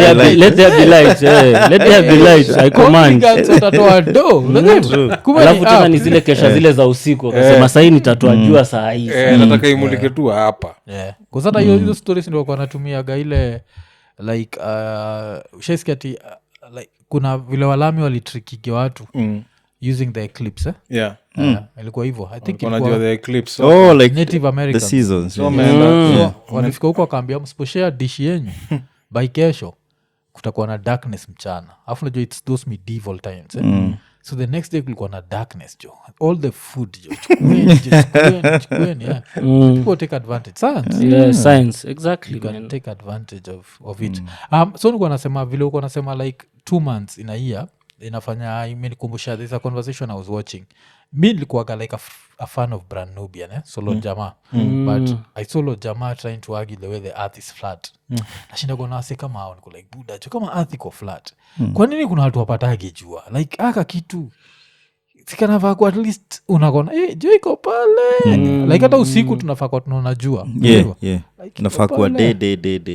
be light. Let there be light. I command. Utatoa do. Alafu tena ni zile kesha zile za usiku akasema sasa nitatoa jua saa hii. Nataka imulike tu hapa. Kwa sababu hiyo stories ndio kwa natumiaga ile like ushaisikia ati like kuna vile walami walitrikige watu using the eclipse ilikuwa hivyo I think ilikuwa the eclipse like Native Americans the seasons so walifika huko wakaambia msiposhare dish yenyu by kesho kutakuwa na darkness mchana alafu najua it's those medieval times so the next day kulikuwa na darkness jo all the food jo chukweni people take advantage science exactly you can take advantage of it so nilikuwa nasema vile uko nasema like 2 months in a year inafanya imenikumbusha there's a conversation I was watching mi nilikuwaga like a fan of Brand Nubian solo jamaa but I solo jamaa trying to argue the way the earth is flat nashinda kona wase kama hao niko like buda jo kama earth iko flat kwa nini kuna watu wapatagi jua like aka kitu sikanafaa kwa at least unakona jua iko pale like hata usiku tunafaa kwa tunaona jua like nafaa kuwa day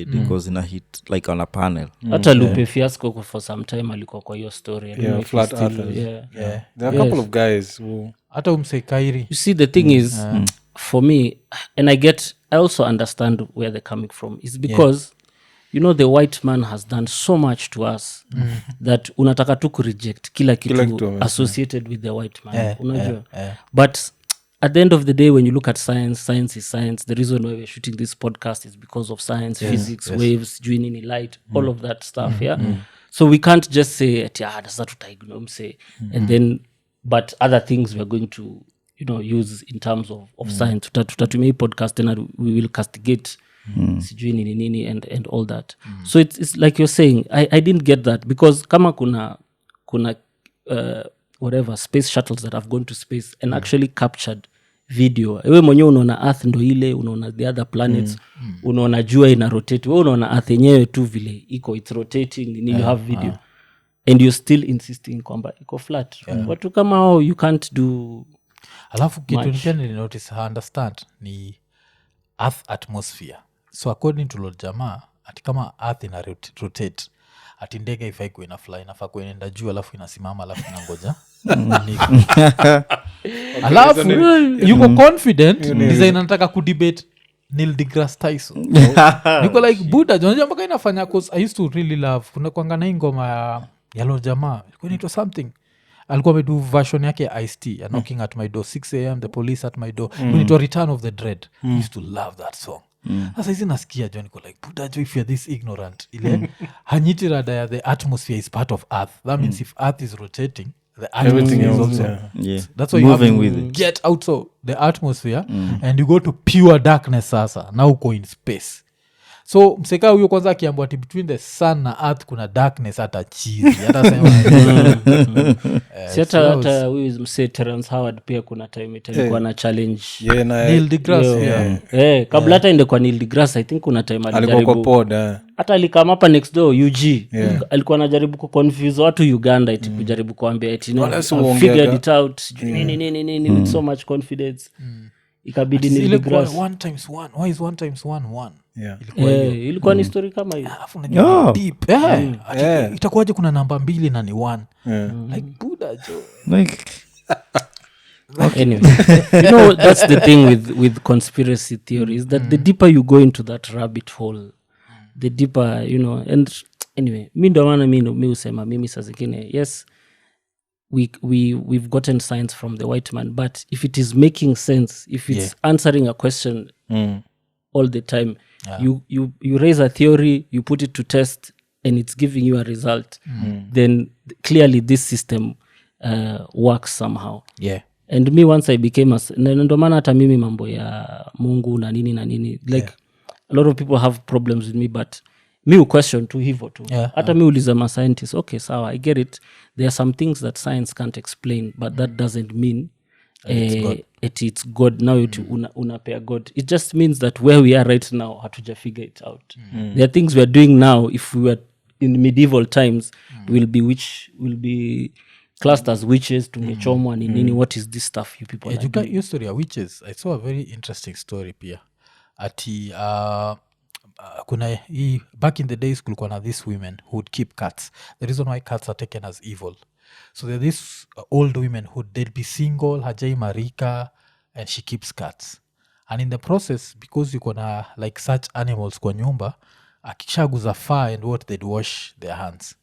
because ina hit like on a panel hata Lupe Fiasco for some time alikuwa kwa hiyo story flat earth there are a couple of guys who hata umsekairi you see the thing is for me and I also understand where they're coming from is because you know the white man has done so much to us that unataka tu kureject kila kitu associated with the white man unajua but at the end of the day when you look at science is science. The reason why we're shooting this podcast is because of science, physics, waves, nini, light, all of that stuff so we can't just say sasa tutaignore say and then but other things we're going to use in terms of science tutatumia hii podcast and we will castigate sijui nini and all that so it's like you're saying I didn't get that because kama kuna whatever space shuttles that have gone to space and actually captured video wewe mwenyewe unaona earth ndo ile unaona the other planets unaona jua ina rotate wewe unaona earth yenyewe tu vile iko it's rotating you have video and you're still insisting kwamba iko flat watu kama you can't do alafu kitu pia nilinotice understand ni earth atmosphere. So according to Lord Jamaa, ati kama earth ina rotate, ati ndege ifai kuwa ina fly, inafaa kuwa inaenda juu alafu inasimama alafu inangoja alafu yuko confident design anataka kudebate Neil deGrasse Tyson. Niko like buda jonja mpaka inafanya cause I used to really love kuna kuangana hii ngoma ya Lord Jamaa ilikuwa inaitwa something, alikuwa amedu version yake ya Ice-T ya knocking at my door 6 a.m. the police at my door inaitwa Return of the Dread. I used to love that song. Sasa hizi nasikia jo niko like buda jo if you're this ignorant ile hanyiti rada ya the atmosphere is part of earth, that means if earth is rotating the atmosphere is also that's why you have to get out of the atmosphere and you go to pure darkness. Sasa now uko in space. So mseka huyo kwanza akiambwa ati between the sun na earth kuna darkness hata chizi hata sema si hata huyu msee Terence Howard pia kuna time ilikuwa na challenge Neil deGrasse kabla hata ende kwa Neil deGrasse I think kuna time alijaribu hata alikama hapa next door UG alikuwa anajaribu kuconfuse watu Uganda iti kujaribu kuambia iti figured it out nini with so much confidence ikabidi Neil deGrasse 1 times 1 why is 1 times 1 1 ilikuwa ni story kama hiyo alafu unajua deep itakuwaje kuna namba 2 na ni 1 like buda jo like anyway you know that's the thing with conspiracy theories that the deeper you go into that rabbit hole the deeper you know. And anyway mi ndo maana mi usema mimi saa zingine yes we've gotten science from the white man, but if it is making sense, if it's answering a question all the time, you raise a theory, you put it to test and it's giving you a result, then clearly this system works somehow. And me once I became ndo maana hata mimi mambo ya Mungu na nini like a lot of people have problems with me, but mi question tu hivo tu hata mi uliza ma scientists okay sawa I get it, there are some things that science can't explain but that doesn't mean it's God now unapea God. It just means that where we are right now hatuja figure it out. There are things we are doing now if we were in medieval times will be classed as witches, tungechomwa ni nini. What is this stuff you people are doing? Your story of witches, I saw a very interesting story pia ati kuna hii back in the days kulikuwa na these women who would keep cats. The reason why cats are taken as evil, so there are these old women who they'd be single, hajai marika, and she keeps cats, and in the process because you na like such animals kwa nyumba akishaguza fire and what they'd wash their hands,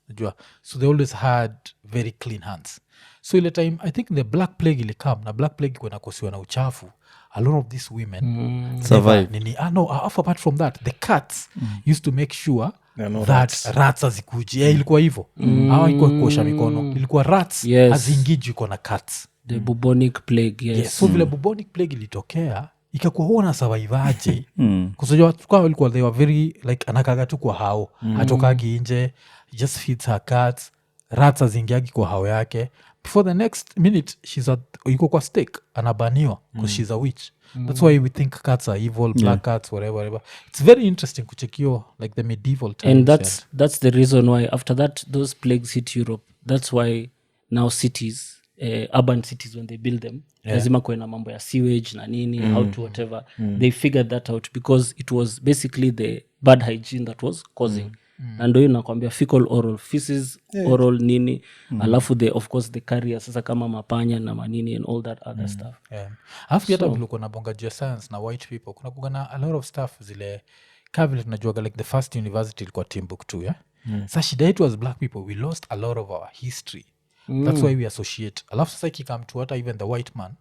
so they always had very clean hands. So ile time I think the black plague ilikam na black plague kwa nakosiwa na uchafu, a lot of these women survive. Apart from that the cats used to make sure that rats azikuji ilikuwa hivyo hawa ilikuwa kuosha mikono, ilikuwa rats azingiji iko na cats, the bubonic plague. So vile bubonic plague ilitokea ikakuwa huona survivaje kusojua kwa ilikuwa they were very like anakaga tu kwa hao hatokagi nje, just feeds her cats, rats azingiagi kwa hao yake. Before the next minute yuko kwa stake anabaniwa because she's a witch. That's why we think cats are evil, black cats, whatever. It's very interesting kuchekio like the medieval times. And that's the reason why after that those plagues hit Europe. That's why now cities, urban cities when they build them, lazima kuwe na mambo ya sewage na nini, how to whatever. They figured that out because it was basically the bad hygiene that was causing. Na ndo hiyo nakwambia fecal oral, feces oral nini, alafu of course the carrier sasa kama mapanya na manini and all that other stuff. Alafu hata vile kuna bonga juu science na white people kuna kugana a lot of stuff zile kavile tunajuaga like the first university ilikuwa Timbuktu sa shida yetu as black people we lost a lot of our history. That's why we associate. Alafu sasa ikikam to hata even the white man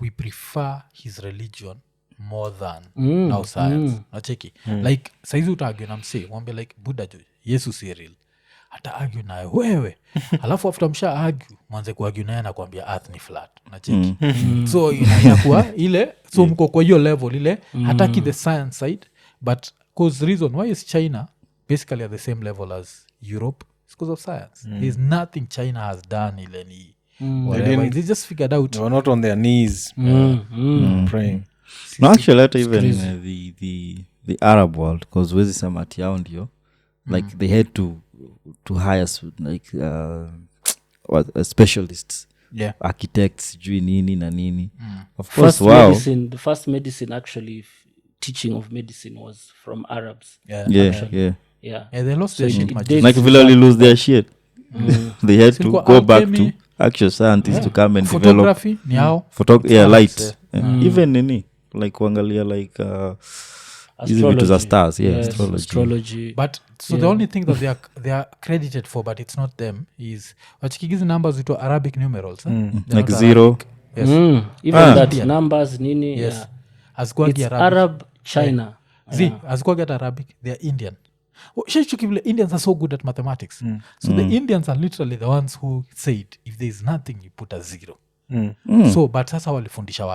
we prefer his religion more than now science. Nacheki like saizi utaargue na msee mwambie like Buddha jo Yesu si real, hata argue naye wewe alafu after msha argue mwanze kuargue naye anakuambia earth ni flat. Nacheki so inakuwa ile so mko kwa hiyo level ile hataki the science side, but cause reason why is China basically at the same level as Europe is because of science. There's nothing China has done ile ni whatever they just figured out. They were not on their knees praying. No, actually not even the Arab world, because wezi sema ati yao ndio like they had to hire like specialists, architects juu nini na nini. Of course, the first medicine actually teaching of medicine was from Arabs. Yeah. yeah. Yeah. Yeah, they lost their shit it magicians. did- Like vile wali lose their shit they had to Silikuwa go back alchemy. to actual scientists to come and develop Photography ni hao. light even nini like kuangalia like hizi vitu za stars Yes, astrology. astrology. But so the only thing that they are credited for, but it's not them, is wachikigizi numbers with Arabic numerals. They're Like not 0 Arabic. Yes. Even that Indian. numbers nini Yes. yeah. Hazikuwagi It's Arabic. Arab China. Hazikuwagi hata Arabic. They are Indian. Shachukivile Indians are so good at mathematics. So the Indians are literally the ones who said if there is nothing you put a 0. So but sasa walifundisha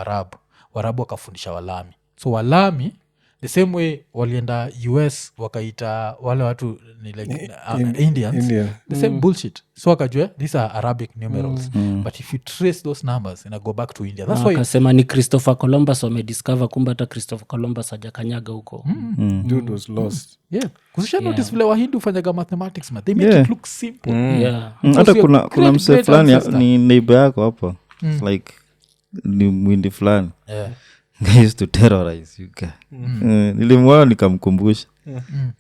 Warabu wakafundisha Walami. So Walami the same way walienda US wakaita wale watu ni like Indians. Indian. The same bullshit. So wakajua these are Arabic numerals. But if you trace those numbers and go back to India, that's why Wakasema ni Christopher Columbus wamediscover, kumbe hata Christopher Columbus hajakanyaga huko. Dude was lost. yeah, kusisha notice vile Wahindi ufanyaga mathematics man. They make Yeah. it look simple. Yeah. hata your kuna great, mse great fulani ancestor. ni neighbor yako hapa like ni mwindi fulani Yeah. They used to terrorize you guy. Nilimwona nikamkumbusha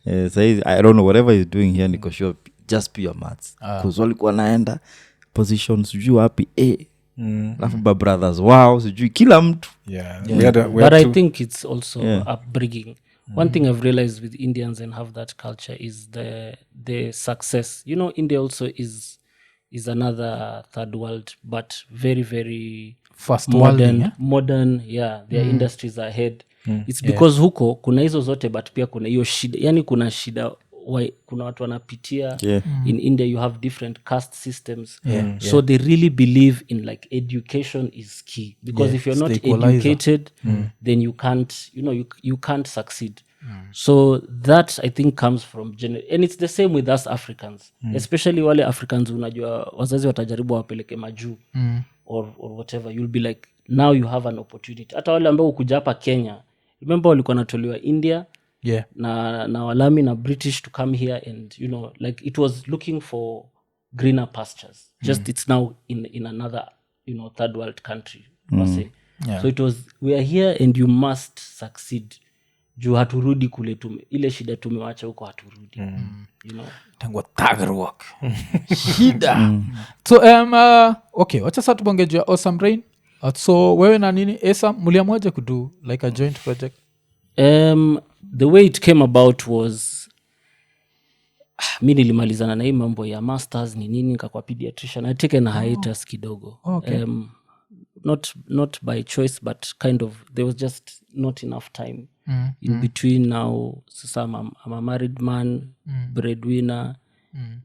saizi I don't know whatever he's doing here niko sure just pure maths because walikuwa naenda position sijui wapi alafu ba brothers wow sijui kila mtu Yeah. But I think it's also upbringing. One thing I've realized with Indians and have that culture is the success. You know, India also is another third world, but very, very First worlding, yeah? modern. Yeah, their industries are ahead. It's because huko kuna hizo zote, but pia kuna hiyo shida. Yani kuna shida kuna watu wanapitia. In India you have different caste systems. So they really believe in like education is key, because if you're not educated then you can't, you can't succeed. So that I think comes from and it's the same with us Africans, especially wale Africans unajua wazazi watajaribu wapeleke majuu or whatever, you'll be like now you have an opportunity. Hata wale ambao ukuja hapa Kenya, remember walikuwa natolewa India na Walami na British to come here, and like it was looking for greener pastures. Just it's now in another third world country say. So it was we are here and you must succeed. Juu haturudi kule ile shida tumewacha huko haturudi. Tangwa tagarwak shida. So okay, wacha sasa tubonge juu ya Awesome Rain. So wewe na nini Esam muliamwaje kudu like a joint project? The way it came about was mi nilimalizana na hii mambo ya masters ni nini nikakwa pediatrician. I taken a hiatus kidogo. Okay. Not by choice but kind of there was just not enough time in between. Now sasa I'm a married man, breadwinner,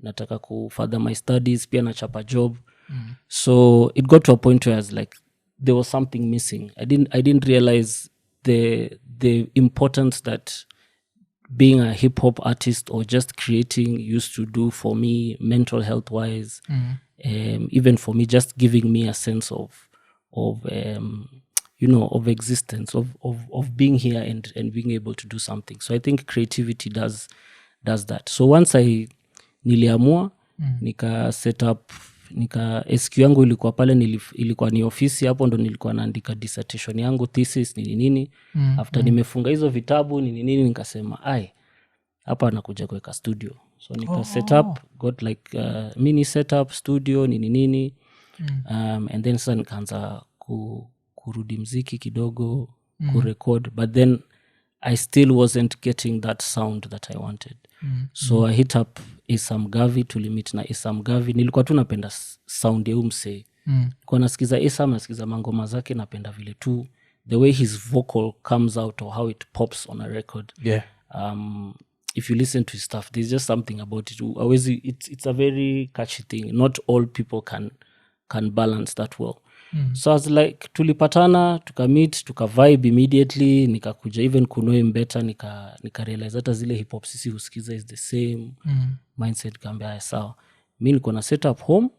nataka ku further my studies, pia nachapa job. So it got to a point where I was like there was something missing. I didn't realize the importance that being a hip hop artist or just creating used to do for me mental health wise. Even for me, just giving me a sense of existence, of being here and being able to do something. So I think creativity does that. So once niliamua nika set up SQ yangu ilikuwa pale, ilikuwa ni ofisi hapo, ndo nilikuwa naandika dissertation yangu, thesis nini after nimefunga hizo vitabu nini nikasema hapa nakuja kuweka studio. So nika set up, got like mini setup studio nini and then sasa nikaanza kurudi mziki kidogo, kurecord, but then I still wasn't getting that sound that I wanted. So I hit up Esam Gavi, tulimit na Esam Gavi. Nilikuwa tu napenda sound ya umse. Kwa nasikiza Esam, nasikiza mangoma zake, napenda vile tu the way his vocal comes out or how it pops on a record. If you listen to his stuff, there's just something about it. It's a very catchy thing. Not all people can balance that well. So I was like, tulipatana, tukamit, tukavibe immediately, nikakuja even kunoe mbeta, nika realize hata zile hip hop sisi husikiza is the same mindset. Kambia sawa, mi niko na set up home.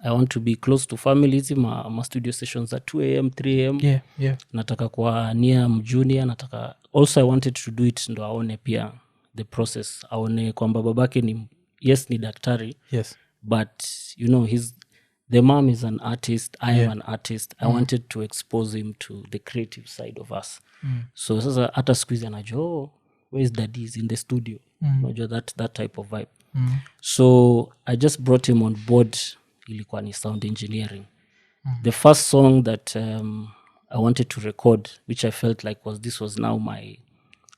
I want to be close to families, ma studio sessions at 2 a.m. 3 a.m. Nataka kwa near mjunior, nataka also I wanted to do it ndo aone pia the process, aone kwamba babake ni daktari, but the mom is an artist, I am an artist. I wanted to expose him to the creative side of us. So sasa hata squeeze anajua, where's daddy? Is in the studio. Unajua that type of vibe. So I just brought him on board. Ilikuwa ni sound engineering. The first song that I wanted to record, which I felt like this was now my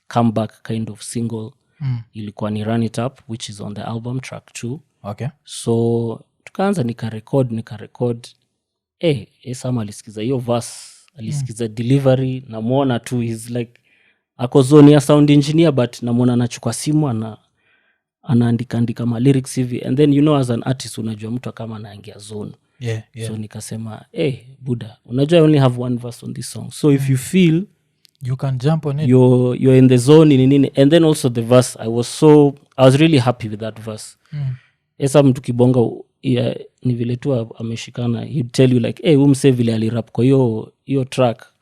comeback kind of single, ilikuwa ni Run It Up, which is on the album track 2. Okay. So tukaanza nikarecord Sam alisikiza hiyo verse, alisikiza delivery, namwona tu is like ako zone ya sound engineer, but namwona anachukua simu anaandika ma lyrics hivi, and then as an artist unajua mtu kama anaingia zone. So nikasema buda, unajua I only have one verse on this song, so if you feel you can jump on it, you're in the zone nini. And then also the verse, I was really happy with that verse. Esa mtu kibonga ni vile tu ameshikana, he'd tell you like umse vile alirap kwa hiyo track,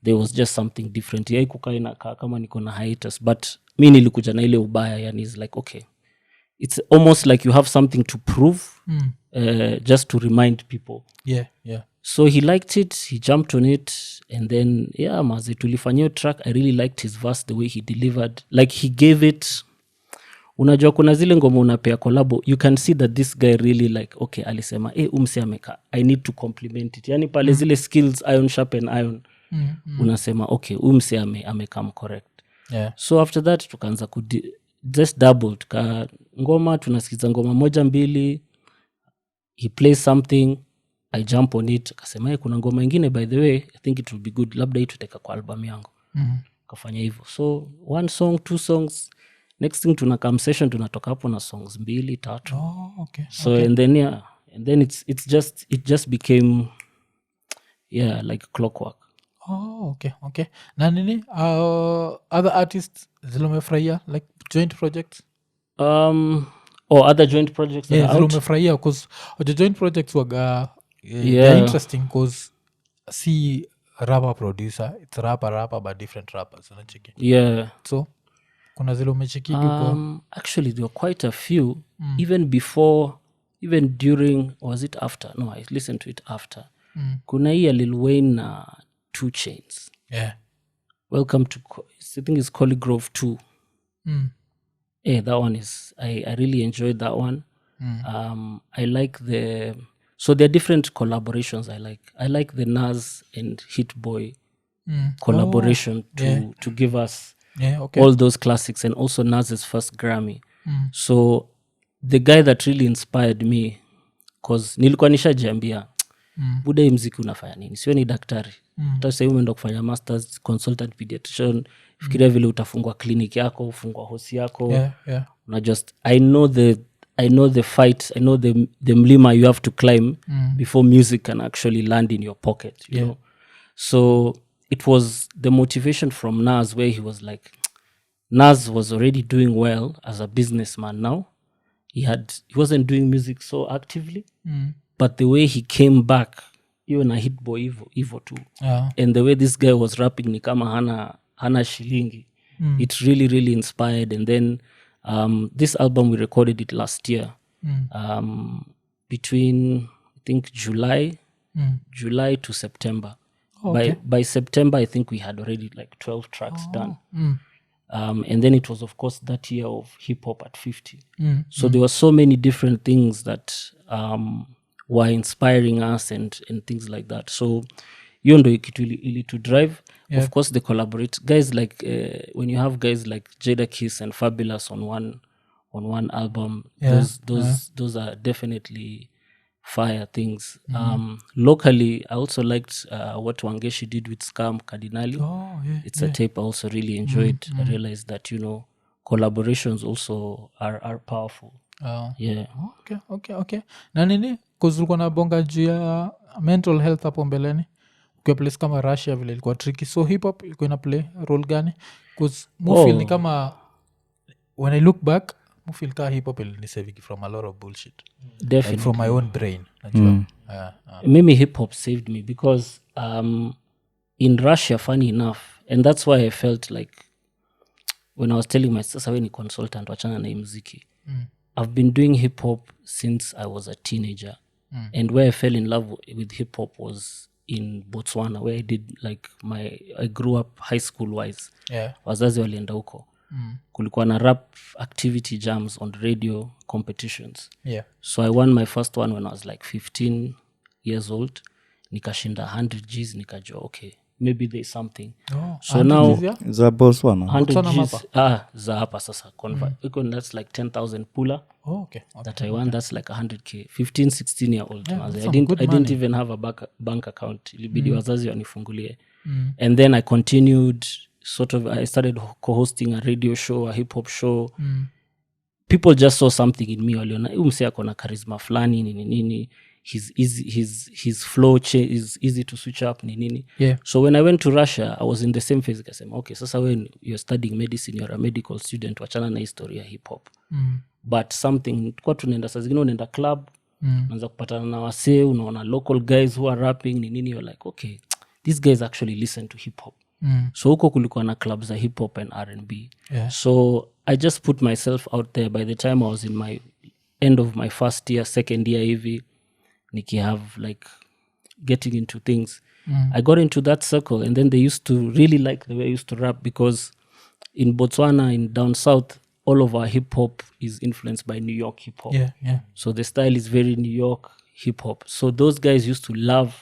there was just something different. Haikukaa inakaa kama niko na hiatus, but mi nilikuja na ile ubaya, yani is like okay, it's almost like you have something to prove, just to remind people. So he liked it, he jumped on it, and then maze tulifanya track. I really liked his verse, the way he delivered, like he gave it. Unajua kuna zile ngoma unapea collabo, you can see that this guy really like okay, alisema umse ameka, I need to compliment it, yani pale zile skills iron sharpen iron. Unasema okay, umse amekam correct. So after that tukaanza just double, ngoma tunasikiza ngoma moja mbili, he plays something, I jump on it, akasema kuna ngoma ingine by the way I think it will be good, labda hii tuteka kwa album yangu. Kafanya hivyo, so 1 song 2 songs, next thing tunakam session, tunatoka hapo na songs 2 3. Okay. So okay. and then it just became like clockwork. Okay. Na nini other artists zilomefurahia, like joint projects? Or other joint projects zilomefurahia, because the joint projects waga they're interesting because see rapper producer, it's rapper but different rappers, unacheki. So kuna zile umecheki actually there were quite a few, even before, even during, was it after? No, I listened to it after. Kuna hii Lil Wayne na 2 Chainz. Welcome to, I think it's Collygrove 2. That one is, I really enjoyed that one. I like so there are different collaborations I like the Nas and Hit Boy collaboration to give us all those classics, and also Nas's first Grammy. So the guy that really inspired me, cause nilikuwa nishajiambia buda hii mziki unafanya nini, siwe ni daktari, hata sasa umeenda kufanya masters consultant pediatrician, fikiria vile utafungua clinic yako, ufungua hosi yako. Na just I know the fight, I know the mlima you have to climb before music can actually land in your pocket, you know. So it was the motivation from Nas, where he was like, Nas was already doing well as a businessman now. He wasn't doing music so actively, but the way he came back, even a Hit Boy Evo too, and the way this guy was rapping ni kama hana shilingi, it really, really inspired. And then this album, we recorded it last year, between I think July to September. By September, I think we had already like 12 tracks done. And then it was, of course, that year of hip hop at 50. So there were so many different things that were inspiring us and things like that. So hiyo ndo kitu ili to drive. Of course, the collaborate guys like when you have guys like Jadakiss and Fabulous on one album, those are definitely fire things. Locally, I also liked what Wangeshi did with Scam Cardinali. It's a tape I also really enjoyed. I realized that collaborations also are powerful. Okay. Na nini kuzulikuwa na bonga juu ya mental health hapo mbeleni, kwa place kama Russia vile ilikuwa tricky, so hip hop ilikuwa ina play role gani? Because feel ni kama when I look back, feel ka hip hop ni saving from a lot of bullshit, definitely, like from my own brain, najua. Maybe hip hop saved me because in Russia, funny enough, and that's why I felt like when I was telling my sister we ni consultant wachana na muziki, I've been doing hip hop since I was a teenager. and where I fell in love with hip hop was in Botswana, where I did like I grew up high school wise. Yeah. Wazazi walienda huko. Kulikuwa na rap activity jams on radio competitions. Yeah. So I won my first one when I was like 15 years old. Nikashinda 100 Gs, nikajua okay, maybe there's something. So now za Botswana 100 Gs za hapa sasa that's like 10,000 pula. Okay. That I won, that's like 100k. 15 16 year old. that's I some good didn't money. even have a bank account. Ilibidi wazazi wanifungulie. And then I continued I started co-hosting a radio show, a hip hop show. People just saw something in me. Waliona mse ako na charisma flani nini. His flow is easy to switch up nini. Yeah. So when I went to Russia, I was in the same phase. Kasema okay, sasa when you're studying medicine, you're a medical student, wachana na historia ya hip hop. But something kwa tunaenda saa zingine unaenda club, unaanza kupatana na wasee, unaona local guys who are rapping nini, you're like okay, these guys actually listen to hip hop. So huko kulikuwa na clubs za hip hop and R&B. Yeah. So I just put myself out there. By the time I was in my end of my first year, second year hivi, niki have like getting into things. I got into that circle, and then they used to really like the way I used to rap, because in Botswana, in down south, all of our hip hop is influenced by New York hip hop. Yeah. So the style is very New York hip hop. So those guys used to love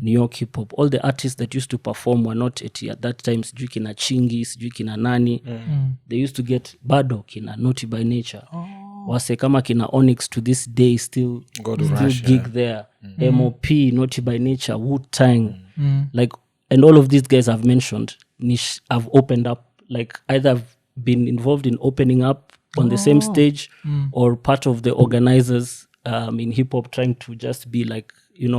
New York hip hop. All the artists that used to perform were not at that time sijui kina Chingi, sijui kina nani. They used to get bado kina Naughty by Nature. Wase kama kina Onyx to this day still gig there. MOP, Naughty by Nature, Wu-Tang. Like, and all of these guys I've mentioned, I've opened up, like either I've been involved in opening up on the same stage or part of the organizers in hip hop, trying to just be like,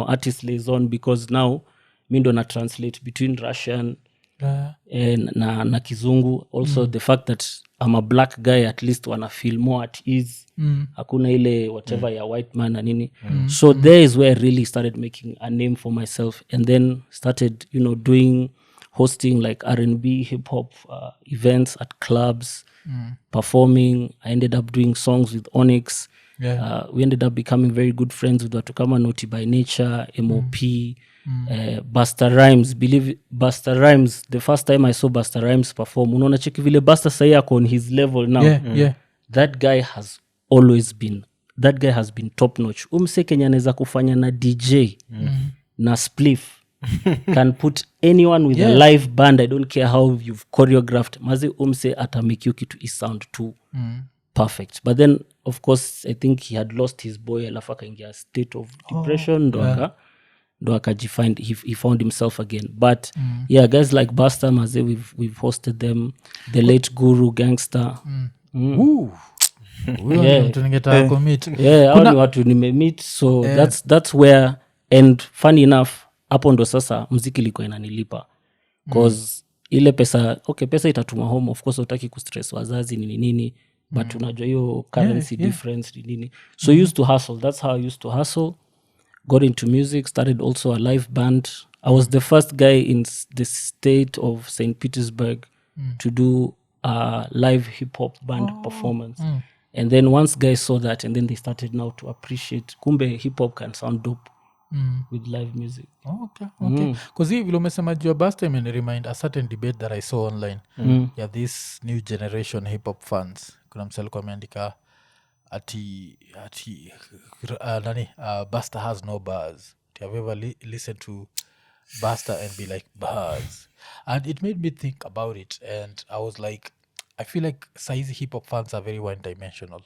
artist liaison, because now mi ndo na translate between Russian and na Kizungu. Also the fact that I'm a black guy, at least wanna feel more at ease. Hakuna ile whatever ya white man na nini. So there is where I really started making a name for myself, and then started hosting like R&B hip hop events at clubs, performing. I ended up doing songs with Onyx. We ended up becoming very good friends with watu kama Naughty by Nature, MOP, Busta Rhymes. Believe Busta Rhymes, the first time I saw Busta Rhymes perform, unaona cheki vile Busta sahi ako on his level now. Yeah. That guy has been top notch. Umse Kenya anaweza kufanya na DJ na spliff. Can put anyone with a live band. I don't care how you've choreographed. Mazi umse ata make you kitu is sound too perfect. But then of course I think he had lost his boy, alafu akaingia state of depression, ndo akajifind, he found himself again. But guys like Busta, maze we've hosted them, the late Guru Gangster. Hao ni watu nimemeet, so that's where, and funny enough hapo ndo sasa mziki ilikuwa inanilipa, cause ile pesa itatuma home, of course utaki kustress wazazi nini, but unajua hiyo currency difference nini, so used to hustle. That's how I used to hustle. Got into music, started also a live band. I was the first guy in the state of St. Petersburg to do a live hip hop band performance. And then once guys saw that, and then they started now to appreciate kumbe hip hop can sound dope with live music. Okay. Because vile umesema juu ya Busta imeniremind a certain debate that I saw online. Yeah, this new generation hip hop fans. Kuna msee alikuwa ameandika ati Busta has no bars. Have you ever listened to Busta and be like, bars? And it made me think about it, and I was like, I feel like saizi hip hop fans are very one-dimensional.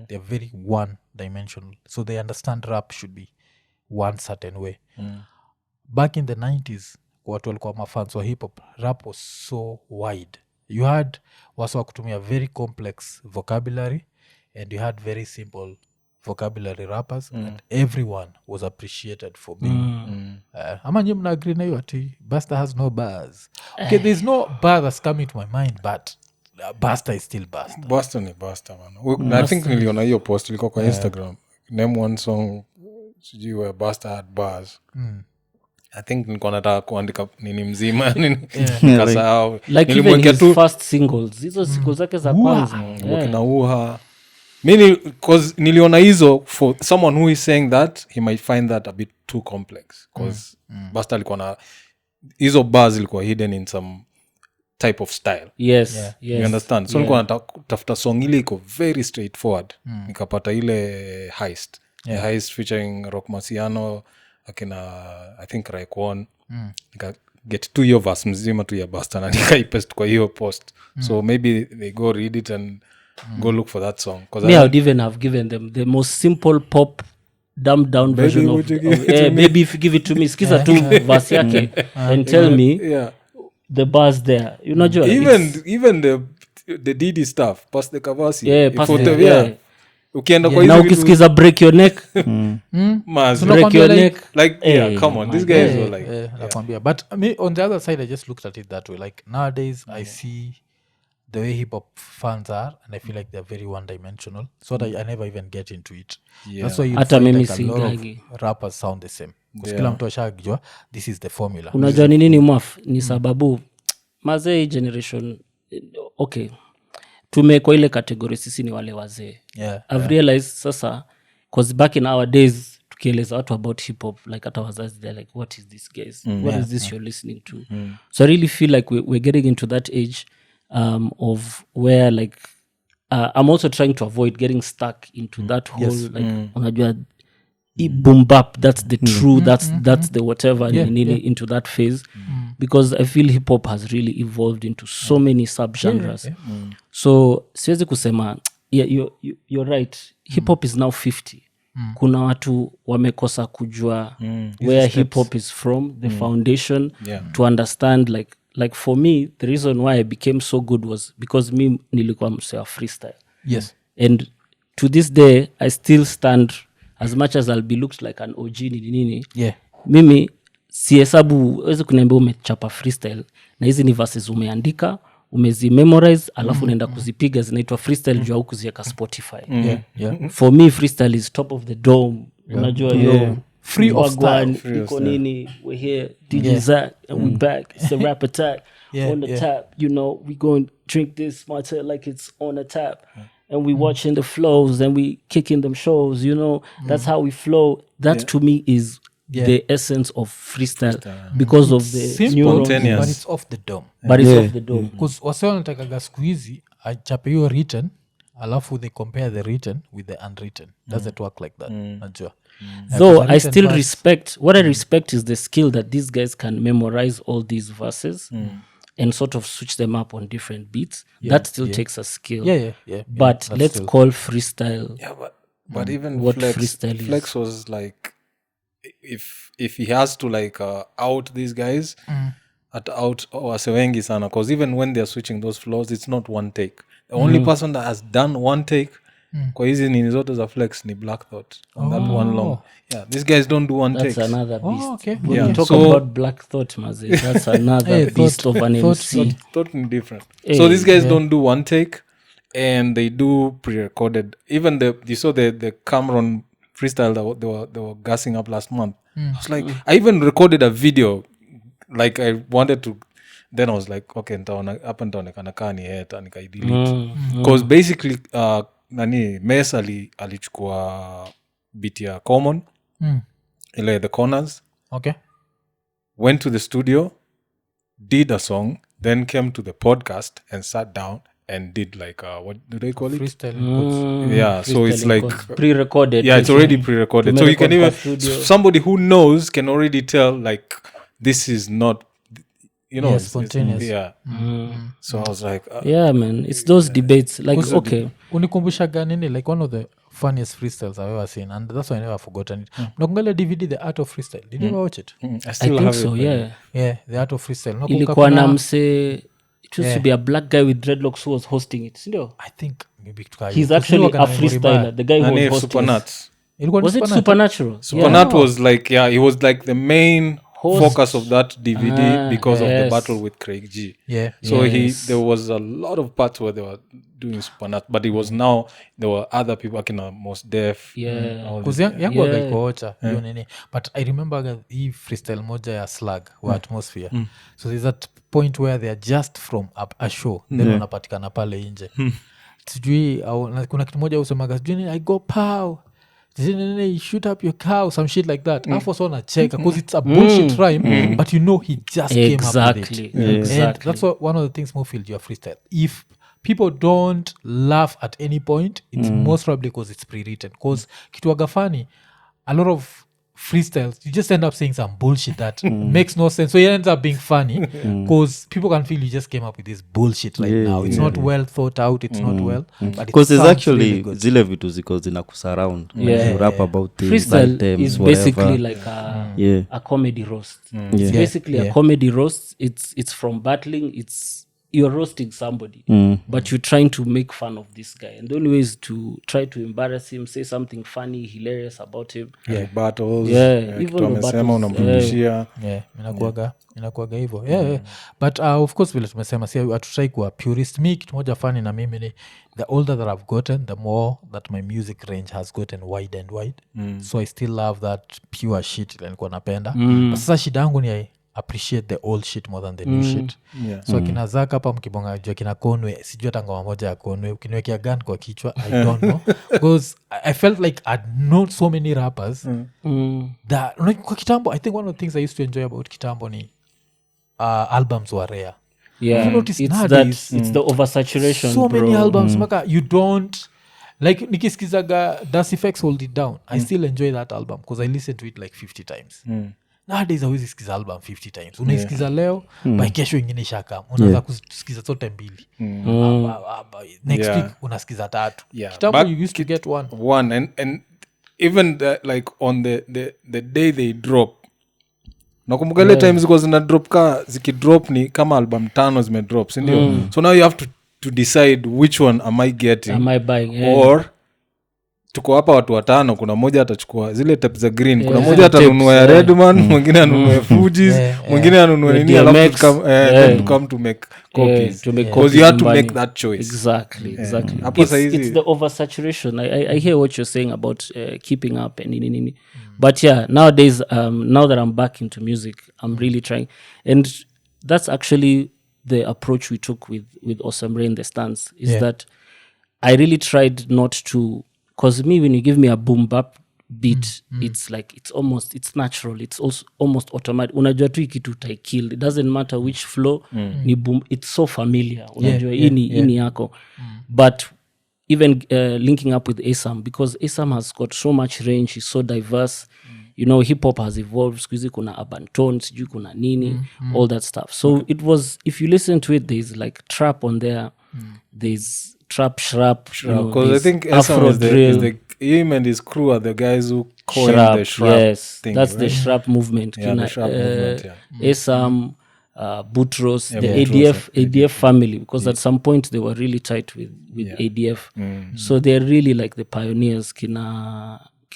They're very one-dimensional, so they understand rap should be one certain way. Back in the 90s, watu walikuwa mafans wa hip hop, rap was so wide. You had wasa wa kutumia very complex vocabulary, and you had very simple vocabulary rappers, and everyone was appreciated for being ama nye mna agree na hiyo ati Busta has no bars? Okay, there's no bar that's coming to my mind, but Busta is still Busta. Busta ni Busta, man. I think niliona hiyo post ilikuwa kwa Instagram. Name one song sijui where Busta had bars. I think nilikuwa nataka kuandika nini mzima nikasahau. Like even his first singles, hizo singles zake za kwanza. Wakina Uha. mini cause niliona hizo for someone who is saying that he might find that a bit too complex cause Busta alikuwa na hizo bars ilikuwa hidden in some type of style. Yes, Yeah. yes. You understand? So nilikuwa natafuta song ile iko very straightforward. Nikapata ile Heist. The Heist featuring Rock Marciano, akina I think Raekwon. Nika get 2 hiyo verse mzima tu ya Busta na nikaipaste kwa hiyo post. So maybe they go read it and go look for that song. Me, I would even have given them the most simple pop dumbed down version would you give it maybe if you give it to me skiza tu verse yake and tell me yeah. the bars there, unajua Even the Didi stuff, Pass the Kavasi. Yeah, Pass the- Ifote, yeah. Ukienda kwa na hizo ukisikiza break your neck Maz, break your like- neck like yeah, Hey, come on, these my guys God. were like nakwambia but me on the other side I just looked at it that way like nowadays I see the way hip hop fans are and I feel like they're very one dimensional so that I never even get into it. That's why you Hata find mimi like a lot of singagi. rappers sound the same because kila mtu ashajua this is the formula. unajua ni nini mwaf ni sababu mazee generation okay tumekwa ile kategori sisi ni wale wazee. Yeah, I've realized sasa cause back in our days tukieleza watu about hip hop like hata wazazi they're like what is this guys what is this you're listening to so I really feel like we're getting into that age of where like I'm also trying to avoid getting stuck into that whole like unajua boom bap that's the true that's the whatever nini into that phase because I feel hip hop has really evolved into so many subgenres so siwezi kusema yeah, you're right hip hop is now 50 kuna watu wamekosa kujua where hip hop is from the foundation to understand like for me the reason why I became so good was because me nilikuwa mse wa freestyle yes and to this day I still stand as much as I'll be looked like an OG nini yeah mimi sihesabu wezi kuniambia umechapa freestyle na hizi ni verses umeandika umezimemorize alafu unaenda kuzipiga zinaitwa freestyle juu au kuziweka Spotify yeah for me freestyle is top of the dome unajua yo Free of Wagwan, style. iko nini we're here DJ Zach and we back it's a rap attack on the tap you know we go and drink this Martell like it's on a tap and we watching the flows and we kicking them shows you know that's how we flow that to me is the essence of freestyle because of the simple neurons Spontaneous. but it's off the dome but it's off the dome because wase wanatakaga siku hizi achape hiyo written alafu they compare the written with the unwritten doesn't work like that najua though because I written still parts- respect what I respect is the skill that these guys can memorize all these verses and sort of switch them up on different beats that still takes a skill yeah but that's let's still- call freestyle yeah, but even What Flex, freestyle is. Flex was like if he has to like out these guys at out wase wengi sana because even when they're switching those flows it's not one take the only person that has done one take kwa hizi nini zote za Flex ni Black Thought on that one long yeah these guys don't do one that's take another beast okay when Yeah. you talk So- about Black Thought maze that's another Hey, beast Thought- of an Thought- MC totally different so these guys don't do one take and they do pre-recorded even you saw the Cameron freestyle that they were gassing up last month I was like I even recorded a video like I wanted to then I was like okay hapa nitaonekana kaa ni heta nikaidelete because basically nani Mes alichukua beat ya Common ile the corners okay went to the studio, did a song, then came to the podcast and sat down and did like what do they call it? freestyle Yeah, so it's freestyle like pre-recorded yeah, it's already pre-recorded. So you can even Tumerecord kwa studio. somebody who knows can already tell like this is not you know Yeah, it's- spontaneous. yeah. So I was like yeah man it's those debates like okay unikumbushaga nini like one of the funniest freestyles I've ever seen and that's why I never forgotten it nakungalia DVD The Art of Freestyle did you ever watch it I I still think have so it. yeah The Art of Freestyle Nakumbuka ilikuwa na kuna- mse it used to be a black guy with dreadlocks who was hosting it sindio I think maybe tuka- he's because actually nilikuwa a na memory freestyler mbaya. the guy who Nani was hosting Supernuts. Ilikuwa ni was it Supernatural? supernatural Supernat was like he was like the main Host. focus of that DVD because of the yes. battle with Craig G. Yeah. So Yes. there was a lot of parts where they were doing Supernat, but it was now there were other people akina Most Def. yeah Kuzi yangu Yeah. agaikoocha hiyo nini but I remember hii freestyle moja ya Slug wa Atmosphere so there's that point where they are just from a show then wanapatikana pale nje sijui kuna kitu moja usemaga sijui I go pow shoot up your cow some shit like that afu so nacheka because it's a bullshit rhyme but you know he just came up with it and that's one of the things more feel your freestyle if people don't laugh at any point it's most probably because it's pre-written because kituaga funny a lot of freestyles you just end up saying some bullshit that makes no sense so it ends up being funny because people can feel you just came up with this bullshit now it's not well thought out it's not well but because it's actually zile vitu ziko zina kusurround you rap about things freestyle is basically like a comedy roast it's basically a comedy roast it's from battling it's you're roasting somebody but you're trying to make fun of this guy and the only way is to try to embarrass him say something funny hilarious about him battles even kitu the amesema battles, unamrudishia inakuaga hivyo but of course vile tumesema si hatutrai kuwa purist mi kitu moja fani na mimi ni the older that I've gotten the more that my music range has gotten wide and wide so I still love that pure shit ile nilikuwa napenda but sasa shida yangu ni I appreciate the old shit more than the new shit so akina Zaka hapa mkibonga jua kina Conway sijui hata ngoma moja ya Conway ukiniwekea gun kwa kichwa I don't know because I felt like I'd known so many rappers that kwa kitambo I think one of the things I used to enjoy about kitambo ni albums were rare yeah You notice it's nowadays, that it's the oversaturation so bro. many albums maka you don't like nikisikizaga Das Effects Hold It Down I still enjoy that album because I listened to it like 50 times nowadays awezi sikiza album 50 times unaisikiza leo by kesho ingine ishakam unaanza kusikiza zote mbili next week unasikiza 3 kitambo But you used to get one and even like on the day they drop nakumbuka ile times ziko zina drop ka zikidrop ni kama album 5 zimedrop sindio so now you have to decide which one am I getting am I buying or tuko hapa watu 5 kuna mmoja atachukua zile tape za green kuna mmoja atanunua ya Redman mwingine anunue Fujis mwingine anunue nini alafu to come to make copies because you have to make that choice exactly it's the oversaturation I hear what you're saying about keeping up and nini but yeah nowadays now that I'm back into music I'm really trying and that's actually the approach we took with Awesome Rain the Stance is that I really tried not to because me when you give me a boom bap beat it's like it's natural it's also almost automatic unajua tu kitu utaikil it doesn't matter which flow ni boom it's so familiar unajua ini yako but even linking up with Asam because Asam has got so much range he's so diverse you know hip hop has evolved squeezy kuna urban tones sijui kuna nini all that stuff so it was if you listen to it there's like trap on there there's trap shrap because I think Asam is the him and his crew are the guys who coined the shrap thing, that's right? the shrap movement the shrap movement Asam Boutros the Boutros, ADF family because at some point they were really tight with ADF so they're really like the pioneers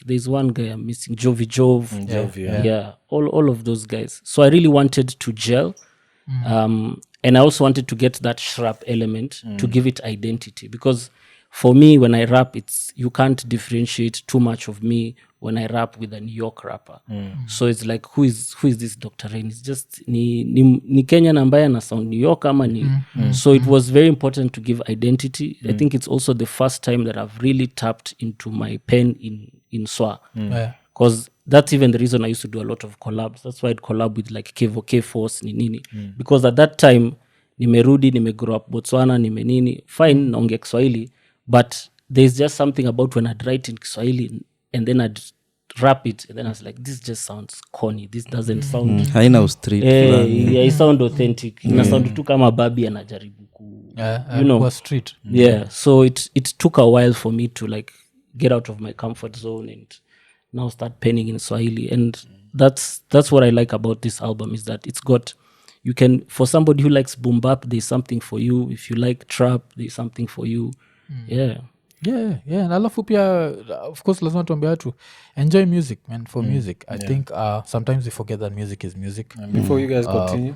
there's one guy I'm missing Jovi Jove all of those guys so I really wanted to gel and I also wanted to get that shrap element to give it identity because for me when I rap you can't differentiate too much of me when I rap with a New York rapper so it's like who is this Dr. Rain it's just ni Kenyan ambaye ana sound New York ama ni so it was very important to give identity I think it's also the first time that I've really tapped into my pen in Swa because that's even the reason I used to do a lot of collabs that's why I'd collab with like Kevo K-Force nini because at that time nimerudi nimegrow up Botswana nimenini fine naongea Kiswahili but there's just something about when I'd write in Kiswahili and then I'd rap it and then I was like this just sounds corny this doesn't sound haina street it sound authentic ina sound tu kama babi anajaribu you know street so it took a while for me to like get out of my comfort zone and now start penning in Swahili and that's what I like about this album is that it's got you can for somebody who likes boom bap there's something for you if you like trap there's something for you yeah na alafu pia of course lazima tuambia watu enjoy music man for music I think sometimes we forget that music is music and before you guys continue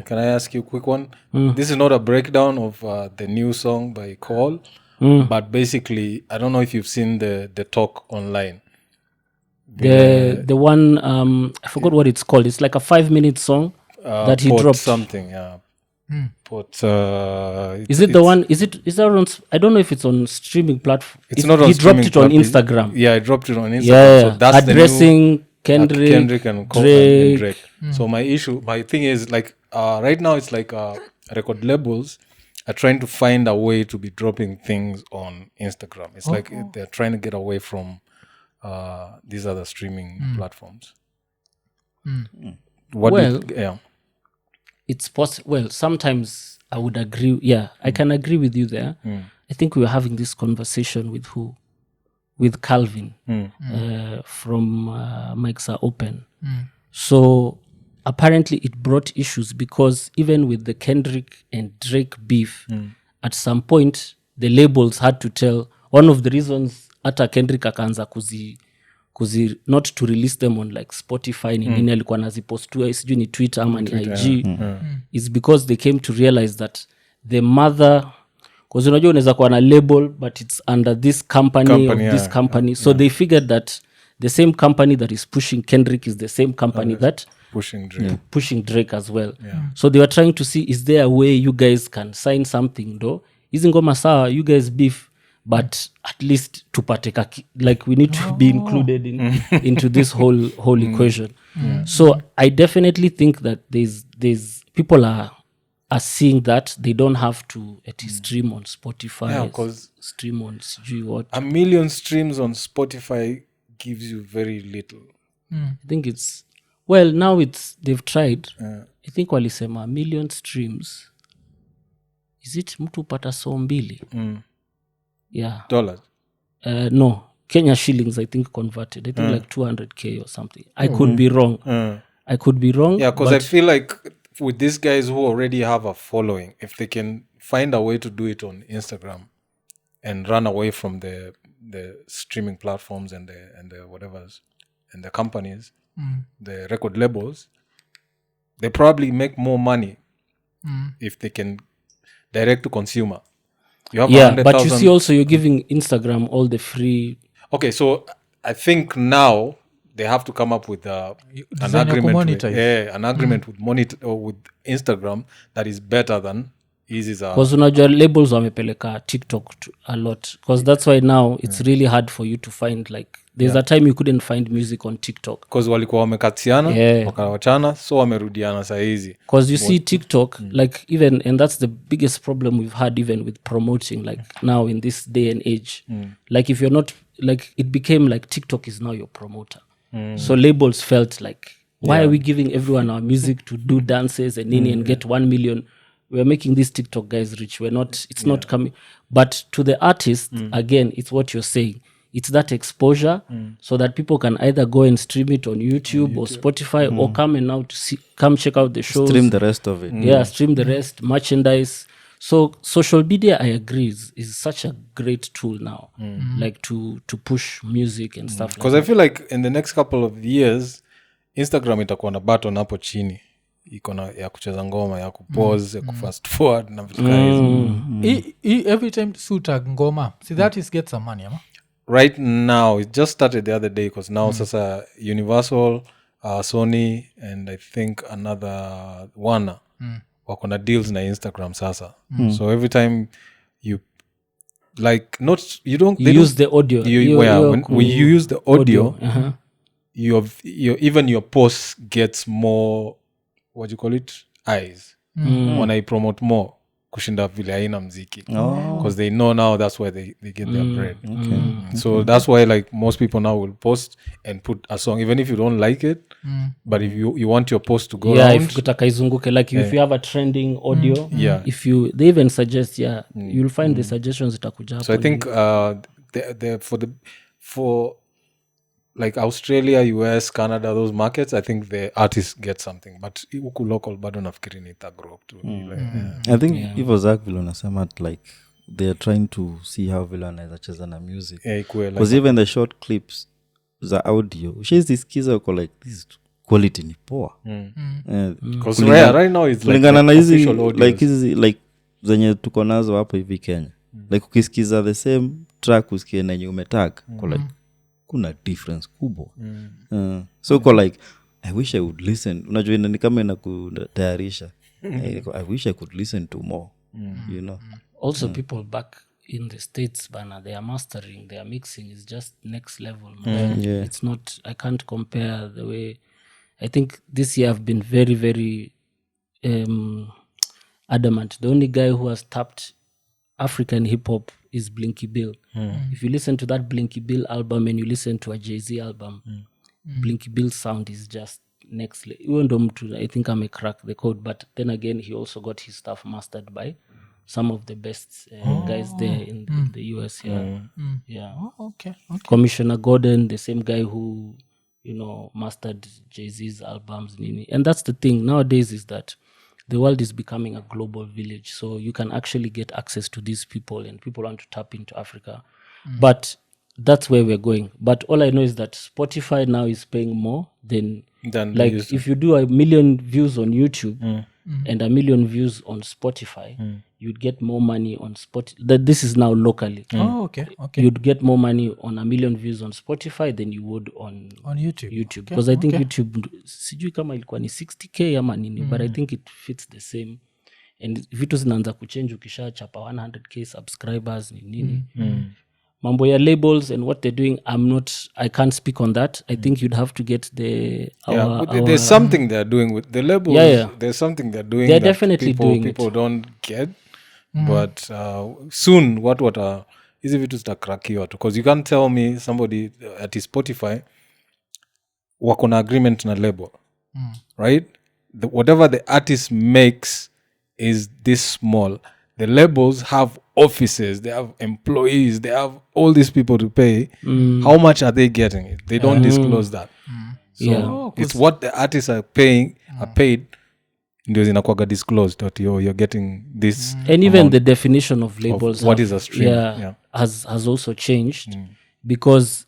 can I ask you a quick one this is not a breakdown of the new song by Cole but basically I don't know if you've seen the talk online the one I forgot what it's called it's like a 5-minute song that he Port dropped something but Is it the one? Is that on? I don't know if it's on streaming platform. It's not on He dropped streaming it on platform. Instagram. Yeah, I dropped it on Instagram. Yeah, So that's addressing the new Kendrick, and Drake. Drake. So my thing is like right now it's like record labels are trying to find a way to be dropping things on Instagram. It's like they're trying to get away from these other streaming platforms. What Well, yeah. It's possible. Well, sometimes I would agree. Yeah, I can agree with you there. I think we were having this conversation with who? With Calvin from Mics Are Open. So apparently it brought issues because even with the Kendrick and Drake beef, at some point the labels had to tell, one of the reasons hata Kendrick akaanza kuzi not to release them on like Spotify ni nini alikuwa nazipostua sijui ni Twitter ama ni IG is because they came to realize that the mother, because unajua unaweza kuwa na label but it's under this company of this company, so they figured that the same company that is pushing Kendrick is the same company that pushing Drake as well. So they were trying to see, is there a way you guys can sign something though hizi ngoma sawa, you guys beef, but at least tupate like we need to be included into this whole equation. So I definitely think that there's people are seeing that they don't have to stream on Spotify, 'cause stream on sijui what. a million streams on Spotify gives you very little. I think it's, well, now they've tried. I think walisema 1 million streams, is it mtu upata so mbili? Yeah. Dollars. No, Kenya shillings I think converted. I think like 200K or something. I could be wrong. I could be wrong. Yeah, because I feel like with these guys who already have a following, if they can find a way to do it on Instagram and run away from the streaming platforms and the whatever's and the companies, the record labels, they probably make more money if they can direct to consumer. You have Yeah, but you 100,000 see also you're giving Instagram all the free. Okay, so I think now they have to come up with an design ya agreement. kumonetize. An agreement with Instagram that is better than Easy's. Because unajua labels wamepeleka TikTok a lot, because that's why now it's really hard for you to find, like there's a time you couldn't find music on TikTok Because walikuwa wamekatiana wakawachana, so wamerudiana saa hizi. because you see TikTok like even, and that's the biggest problem we've had even with promoting like now in this day and age. Like if you're not, like it became like TikTok is now your promoter. So labels felt like, why are we giving everyone our music to do dances and nini and get 1 million? We're making these TikTok guys rich. We're not, it's not coming. But to the artist, again, it's what you're saying. It's that exposure so that people can either go and stream it on YouTube or Spotify or come and now to come check out the shows. Stream the rest of it. Yeah, stream the rest, merchandise. So social media, I agree, is such a great tool now, like to push music and stuff like Because that. I feel like in the next couple of years Instagram itakuwa na button hapo chini iko na ya kucheza ngoma, ya kupause, ya kufast forward na vitu kama hizo. Every time suta ngoma, see that is get some money, ama? Right now it just started the other day because now sasa Universal, Sony and I think another one wako na deals na Instagram sasa. So every time you like not you don't You use the audio. when you use the audio. Uh-huh. your even your post gets more, what do you call it, eyes when I promote more kushinda vile haina mziki because they know now that's where they get their bread. So that's why like most people now will post and put a song even if you don't like it, but if you want your post to go around, if kutaka izunguke, like if you have a trending audio, if they even suggest, you'll find the suggestions itakuja. so I think for like Australia, US, Canada, those markets, I think the artists get something, but huku local bado nafikiri nita grow up to I think hivyo Zach vile unasema like they are trying to see how vile wanaweza cheza na music ikuwe because even the short clips za audio ushazisikiza uko like this quality ni poa because right now it's kulingana na hizi official audios. like hizi like zenye tuko nazo hapo hivi Kenya like ukisikiza the same track usikie na yenye umetag kwa like kuna difference kubwa so kwa like I wish I would listen. Unajua ni kama inakutayarisha I wish I could listen to more, you know. Also people back in the States, bana, they are mastering, their mixing is just next level, man. Yeah. It's not, I can't compare the way. I think this year I've been very, very adamant. The only guy who has tapped African hip hop is Blinky Bill. If you listen to that Blinky Bill album and you listen to a Jay-Z album, Blinky Bill's sound is just next level. Even though I think I may crack the code, but then again, he also got his stuff mastered by some of the best guys there in the US. Yeah, yeah. Okay. Commissioner Gordon, the same guy who, mastered Jay-Z's albums. And that's the thing nowadays, is that the world is becoming a global village. So you can actually get access to these people, and people want to tap into Africa. But that's where we're going. But all I know is that Spotify now is paying more than they used to. if you do 1 million views on YouTube and 1 million views on Spotify, you'd get more money on Spotify. This is now locally. Oh, okay. You'd get more money on 1 million views on Spotify than you would on YouTube. Because I think YouTube, sijui kama ilikuwa ni 60k ama nini, but I think it fits the same. And vitu zinaanza kuchange ukishachapa 100k subscribers ni nini. Mambo ya labels and what they're doing, I can't speak on that. I think you'd have to get there's something they're doing with the labels. There's something they're doing. They're that definitely doing people don't get. But soon, what hizi vitu zitakrakiwa tu, because you can't tell me somebody at Spotify wako na agreement na label, right? Whatever the artist makes is this small. The labels have offices, they have employees, they have all these people to pay. How much are they getting it? They don't disclose that. So it's what the artists are paid ndio zinakuwaga disclosed that you're getting this and even the definition of labels what is a stream has also changed because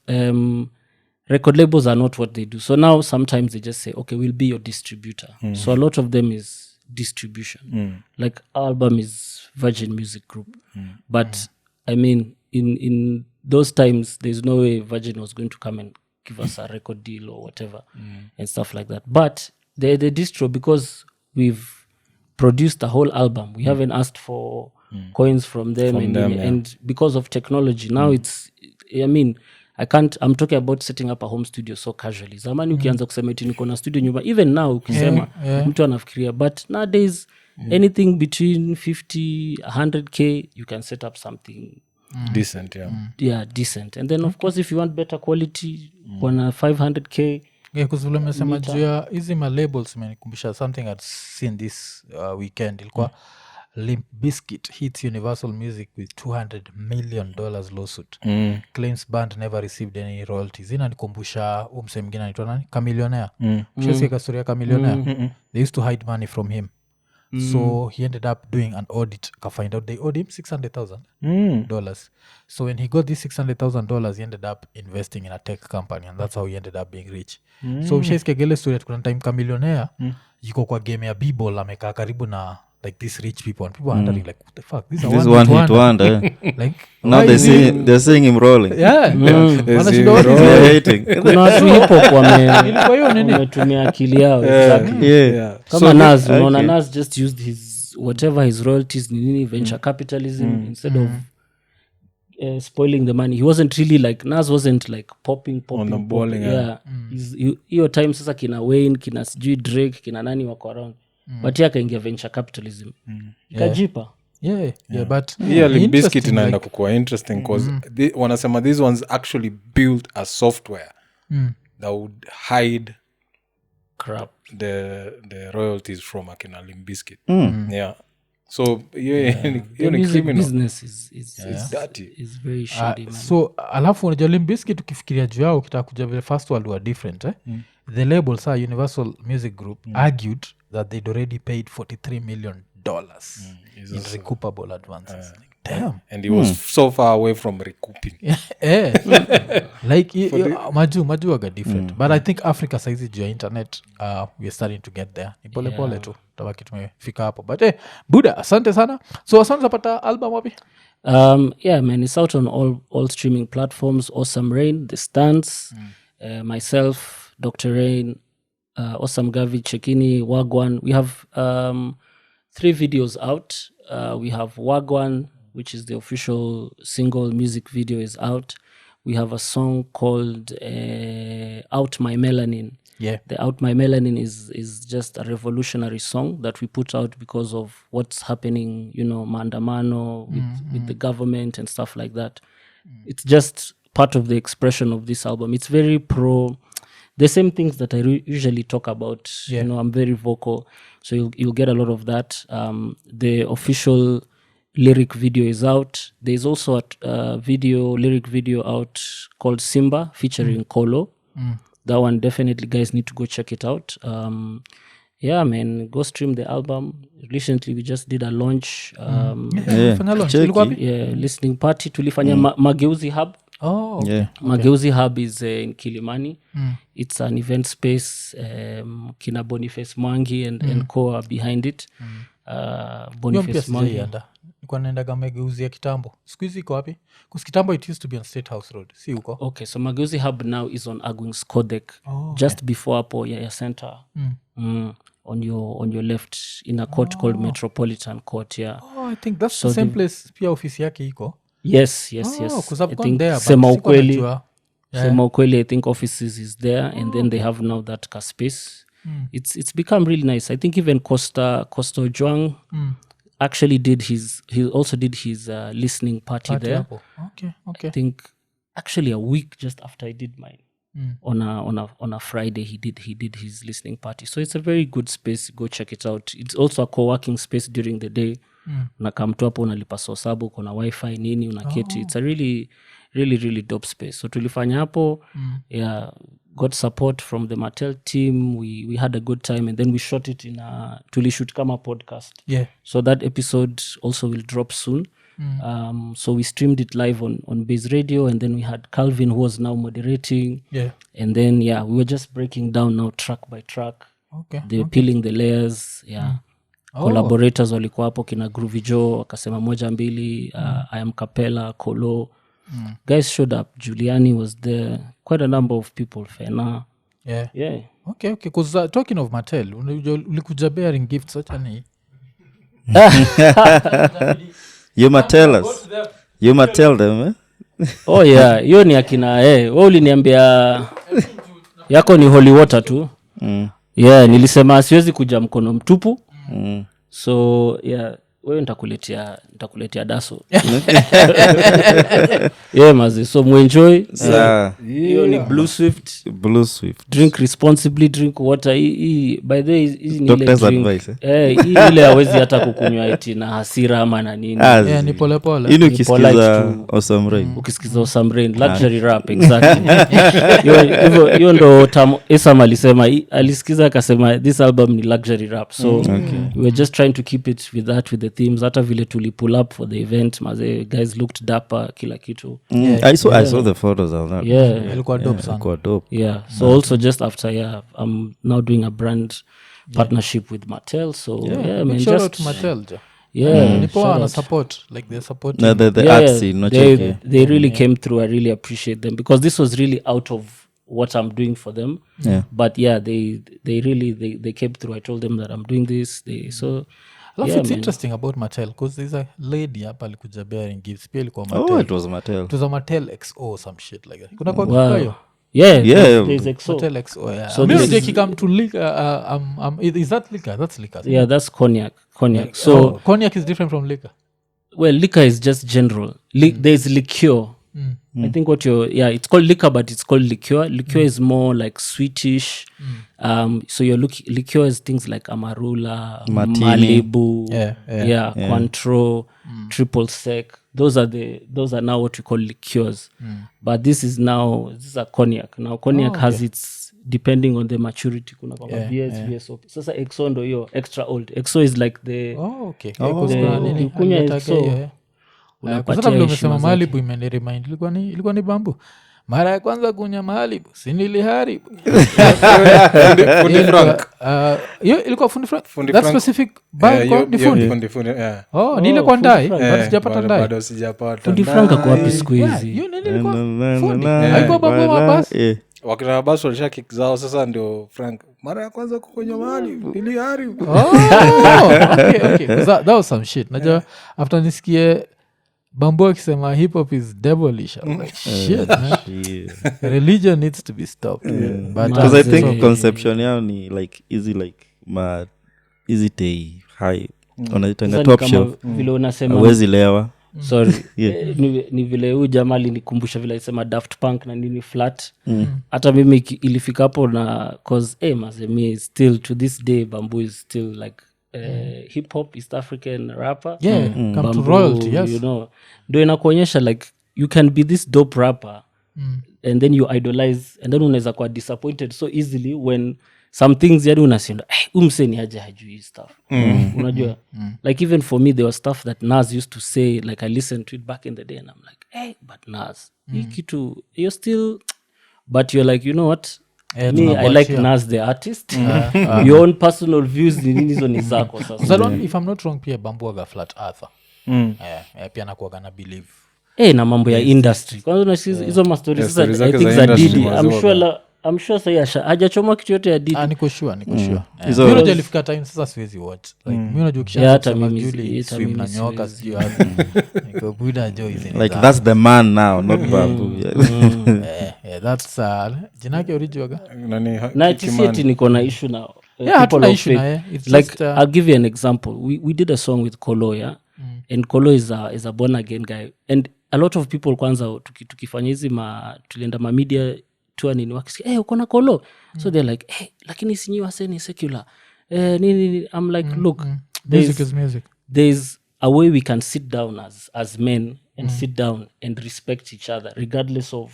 record labels are not what they do. So now sometimes they just say, okay, we'll be your distributor. So a lot of them is distribution. Like our album is Virgin Music Group, but I mean in those times there's no way Virgin was going to come and give us a record deal or whatever and stuff like that. But the distro, because we've produced the whole album, we haven't asked for coins from them, and because of technology now it's, I mean, I'm talking about setting up a home studio so casually. Zamani ukianza kusema eti niko na studio nyumba, even now ukisema mtu anafikiria, but nowadays anything between 50 100k you can set up something decent. Decent. And then of course if you want better quality, wana 500k. Because vile umesema juu ya hizi malabels imenikumbusha something I'd seen this weekend. Ilikuwa Limp Bizkit hits Universal Music with $200 million lawsuit. Claims band never received any royalties. Inanikumbusha msee mwingine anaitwa nani? Chamillionaire. Ushasikia story ya Chamillionaire? They used to hide money from him. So he ended up doing an audit. Find out they owed him $600,000. So when he got this $600,000, he ended up investing in a tech company, and that's how he ended up being rich. So mshaisikia gele story at kuna time Chamillionaire yuko kwa game ya b-ball amekaa karibu na like these rich people, and people are wondering like, what the fuck, this is one hit wonder. Like Now they're seeing him rolling. Wanashinda what is They're hating. Kuna watu hip hop ilikuwa hiyo nini? wametumia akili yao exactly. Yeah. Kama Nas, unaona Nas just used his whatever his royalties ni nini, venture capitalism, instead of spoiling the money. He wasn't really like, Nas wasn't like popping On the balling, hiyo time sasa kina Wayne, kina sijui Drake, kina nani wako around, but yeye akaingia venture capitalism ikajipa. But Limp Bizkit inaenda kukua interesting because wanasema these ones actually built a software that would hide Crap. the royalties from akina Limp Bizkit. So The hiyo ni music criminal. business It's dirty. is very shady, man. So alafu unajua Limp Bizkit ukifikiria juu yao ukitaka kuja vile first world were different the label Universal Music Group argued that they'd already paid $43 million in recoupable advances. Damn. And he was so far away from recouping. Like maju waga different. But I think Africa saizi juu ya internet we're starting to get there. Ni pole pole tu tabaki tumefika hapo. But Buddha, asante sana. So asante zapata album wapi? Yeah, man, it's out on all streaming platforms. Awesome Rain, The Stance, myself, Dr. Rain, Awesome Gavi, Chekini, Wagwan. We have 3 videos out. We have Wagwan, which is the official single music video, is out. We have a song called Out My Melanin. Yeah. The Out My Melanin is just a revolutionary song that we put out because of what's happening, maandamano with the government and stuff like that. It's just part of the expression of this album. It's very the same things that I usually talk about. Yeah. I'm very vocal, so you'll get a lot of that. The official lyric video is out. There's also a lyric video out called Simba featuring Kolo. That one, definitely guys need to go check it out. Yeah, man, go stream the album. Recently we just did a launch. Fanya launch. Ilikuwa wapi? Listening party tulifanya Mageuzi Hub. Oh, Yeah. Mageuzi Hub is in Kilimani. It's an event space. Kina Boniface Mwangi and co are behind it. Boniface Mwangi. Nilikuwa naendaga Mageuzi ya kitambo. Siku hizi iko wapi? Because kitambo it used to be on State House Road. Si uko? Okay, so Mageuzi Hub now is on Agwings Kodek. Just before hapo Yaya Center. On your left in a court called Metropolitan Court. Yeah. Oh, I think that's the same place pia ofisi yake iko. Yes. Because I've I gone think there, but Sema sikuwa Ukweli. najua. Sema Ukweli, I think offices is there, and then they have now that ka space. It's become really nice. I think even Costa Ojwang actually he also did his listening party there. Hapo. Okay. I think actually a week just after I did mine. On a Friday he did his listening party. So it's a very good space. Go check it out. It's also a co-working space during the day. Unakam tu hapo unalipa sosabu, kuna wifi nini, unaketi. It's a really really really dope space. So tulifanya hapo. Yeah, got support from the Mattel team. We had a good time, and then we shot it tulishoot kama podcast. Yeah. So that episode also will drop soon. So we streamed it live on Base Radio, and then we had Calvin who was now moderating. Yeah. And then we were just breaking down now track by track. Okay. They were peeling the layers. Yeah. Collaborators walikuwa hapo, kina Groovy Joe wakasema moja mbili, I Am Capella, Kolo. Guys showed up. Giuliani was there. Quite a number of people. Fena. Yeah. Okay. Because talking of Mattel, ulikuja bearing gifts such ani. You might tell us. You might tell them, eh? Oh yeah, hiyo ni akina wewe uliniambia yako ni holy water tu. Yeah, nilisema siwezi kuja mkono mtupu. So yeah, wewe nitakuletea daso. Yeah mazi, so muenjoy. Hiyo ni Blue Swift. Drink responsibly, drink water. By the way, hii ni ile drink. Hii ile hawezi hata kukunywa eti na hasira ama na nini. Yeah, ni pole pole. Ini ukisikiza Awesome Rain. Ukisikiza Awesome Rain, luxury rap, exactly. Hiyo ndo Esam alisema, alisikiza akasema this album ni luxury rap. So we were just trying to keep it with the themes. Hata vile pull up for the event, maze guys looked dapper, kila kitu. I saw the photos of that. Yeah. Ilikuwa dope sana. Quite dope. Yeah. So also just after I'm now doing a brand partnership with Mattel. So man, shout out to Mattel. Yeah. Nipo ana support, like they support. No, the art scene, not they really came through. I really appreciate them because this was really out of what I'm doing for them. Yeah. But yeah, they really they came through. I told them that I'm doing this. It's interesting about Mattel because there's a lady hapa alikuja bearing gifts pia ilikuwa Mattel. Oh, it was Mattel. It was a Mattel XO some shit like that. Kuna kwa hiyo. Yeah. There's XO. Mattel XO, yeah. So Maybe they come to liquor. Is that liquor? That's liquor. Yeah, that's cognac. So cognac is different from liquor. Well, liquor is just general. There's liqueur. I think it's called liquor, but it's called liqueur. Liqueur is more like sweetish. So your liqueur is things like Amarula, Martini. Malibu, Cointreau, Triple Sec. Those are now what we call liqueurs. But this is a cognac. Now cognac has its, depending on the maturity, kuna kwa VSOP. Sasa XO ndo hiyo extra old. XO is like the kunywa XO. Kwa sababu umesema Malibu imeniremind ilikuwa ni bambu. Mara ya kwanza kunywa Malibu si niliharibu. Fundi Frank. Ilikuwa Fundi Frank. That specific bar called Fundi. Yeah. Oh, nile kwa ndai. Bado sijapata ndai. Bado sijapata. Fundi Frank kwa wapi siku hizi? Hiyo nini ilikuwa Fundi. Haikuwa bambu mabasi. wakina basi walisha kick zao sasa ndio Frank mara ya kwanza kukonya mahali niliharibu okay. That was some shit. Najua after nisikie Bambo akisema hip hop is devilish. I was like, shit, man. Religion needs to be stopped. But because I think conception yao ni like easy day high wanaitanga top shelf vile unasema hawezi lewa sorry ni vile huyu jamaa alinikumbusha vile alisema Daft Punk na nini flat hata mimi ilifika hapo na cause mazemi still to this day Bamboo is still like hip hop East African rapper come to Bamboo, royalty, yes. you know ndio inakuonyesha like you can be this dope rapper and then you idolize and then unaweza kuwa disappointed so easily when some things yani unasinda umseni aje hajui stuff unajua like even for me there was stuff that Nas used to say like I listened to it back in the day and I'm like hey but Nas hii kitu you're still but you're like you know what me I like Nas the artist your own personal views ni nini hizo ni zako sasa if I'm not wrong pia Bamboo aga flat earther pia nakuaga na believe na mambo ya industry kwanza unasikiza hizo mastori sasa stories I zake think za za industry Didi maziwa. I'm sure sasa hajachoma kitu yote ya Didi niko sure Hizo- mimi unajua ilifika time sasa siwezi watch like mimi unajua Yeah, hata kisha mimi- Julie hata swim mimi na nyoka siwezi. sijui wapi niko buda joy like that's the man now not Bamboo that's jinake orijuaga na tisieti niko na issue na hatuna people of issue na faith. it's Like just I'll give you an example we did a song with Kolo and Kolo is a born again guy and a lot of people kwanza tukifanya hizi tulienda media tour nini wakisikia uko na Kolo so they're like lakini sinyi waseni secular nini I'm like look music is music there's a way we can sit down as men and sit down and respect each other regardless of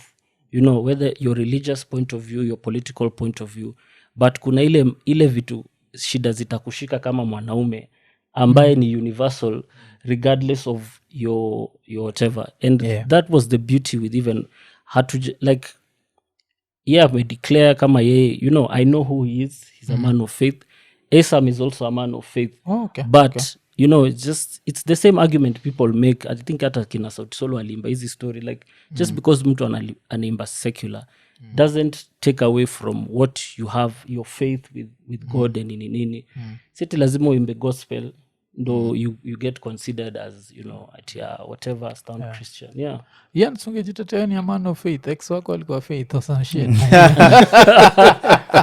you know whether your religious point of view your political point of view but kuna ile vitu shida zitakushika kama mwanaume ambaye ni universal regardless of your whatever and that was the beauty with even like me declare kama yeye you know I know who he is he's a man of faith Asam is also a man of faith but you know it's the same argument people make I think hata kina Sauti Sol alimba hizi story like just because mtu anaimba secular doesn't take away from what you have your faith with God and nini siti lazima uimbe gospel ndo you get considered as you know at whatever stand Christian nsungejitetea ni a man of faith ex wako alikuwa faith or some shit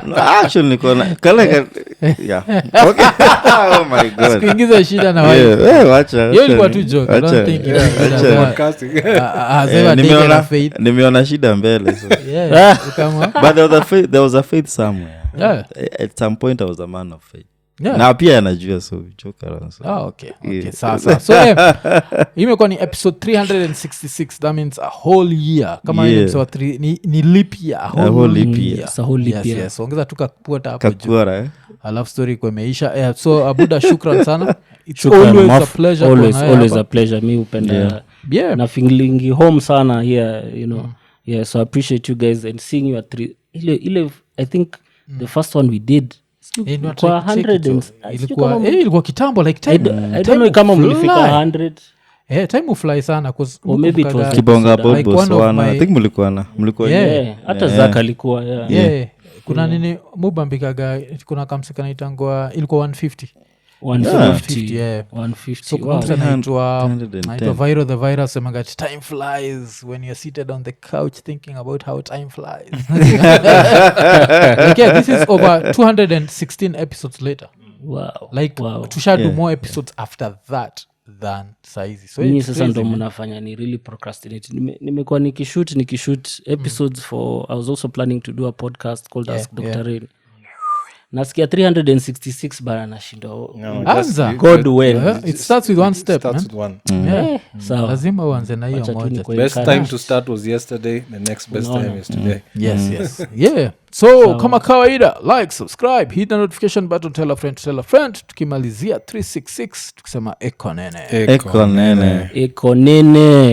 no, actually niko kale okay oh my god kuingiza shida na wewe wacha hiyo ilikuwa tu joke I don't think nimeona shida mbele so kama but there was a faith somewhere at some point I was a man of faith na pia anajua so joke around so. okay sasa so imekuwa ni episode 366 that means a whole year kama ni episode 3 ni leap year a whole leap year it's a whole leap year yes ongeza tu kakuota hapo juu kakura alafu story kwa imeisha so Abuda shukran sana it's Shukran, always Moff. a pleasure always a pleasure mi upenda yeah na feeling home sana here you know so I appreciate you guys and seeing you at 3 ile I think the first one we did kwa 100 ilikuwa kitambo like time I don't know kama mlifika 100 time ufly sana or maybe it was kibonga Like one of Botswana my- I think mlikuwa hata Zaka alikuwa kuna nini mubambikaga kuna kamsikanaitangwa ilikuwa 150 150 so kuna mtu anaitwa Viral the Virus semaga time flies when you're seated on the couch thinking about how time flies this is over 216 episodes later tushadu more episodes after that than saizi so nyinyi sasa ndo mnafanya ni really procrastinate nimekuwa nikishoot episodes for I was also planning to do a podcast called Ask Dr. Rain nasikia 366 bara nashinda anza God when it starts with one step starts man. with one sawa lazima uanze na hiyo Acha tu moja nikuwe best encouraged. time to start was yesterday the next best time is today yes yeah so kama kawaida like subscribe hit the notification button tell a friend tukimalizia 366 tukisema ekonene eko nene eko nene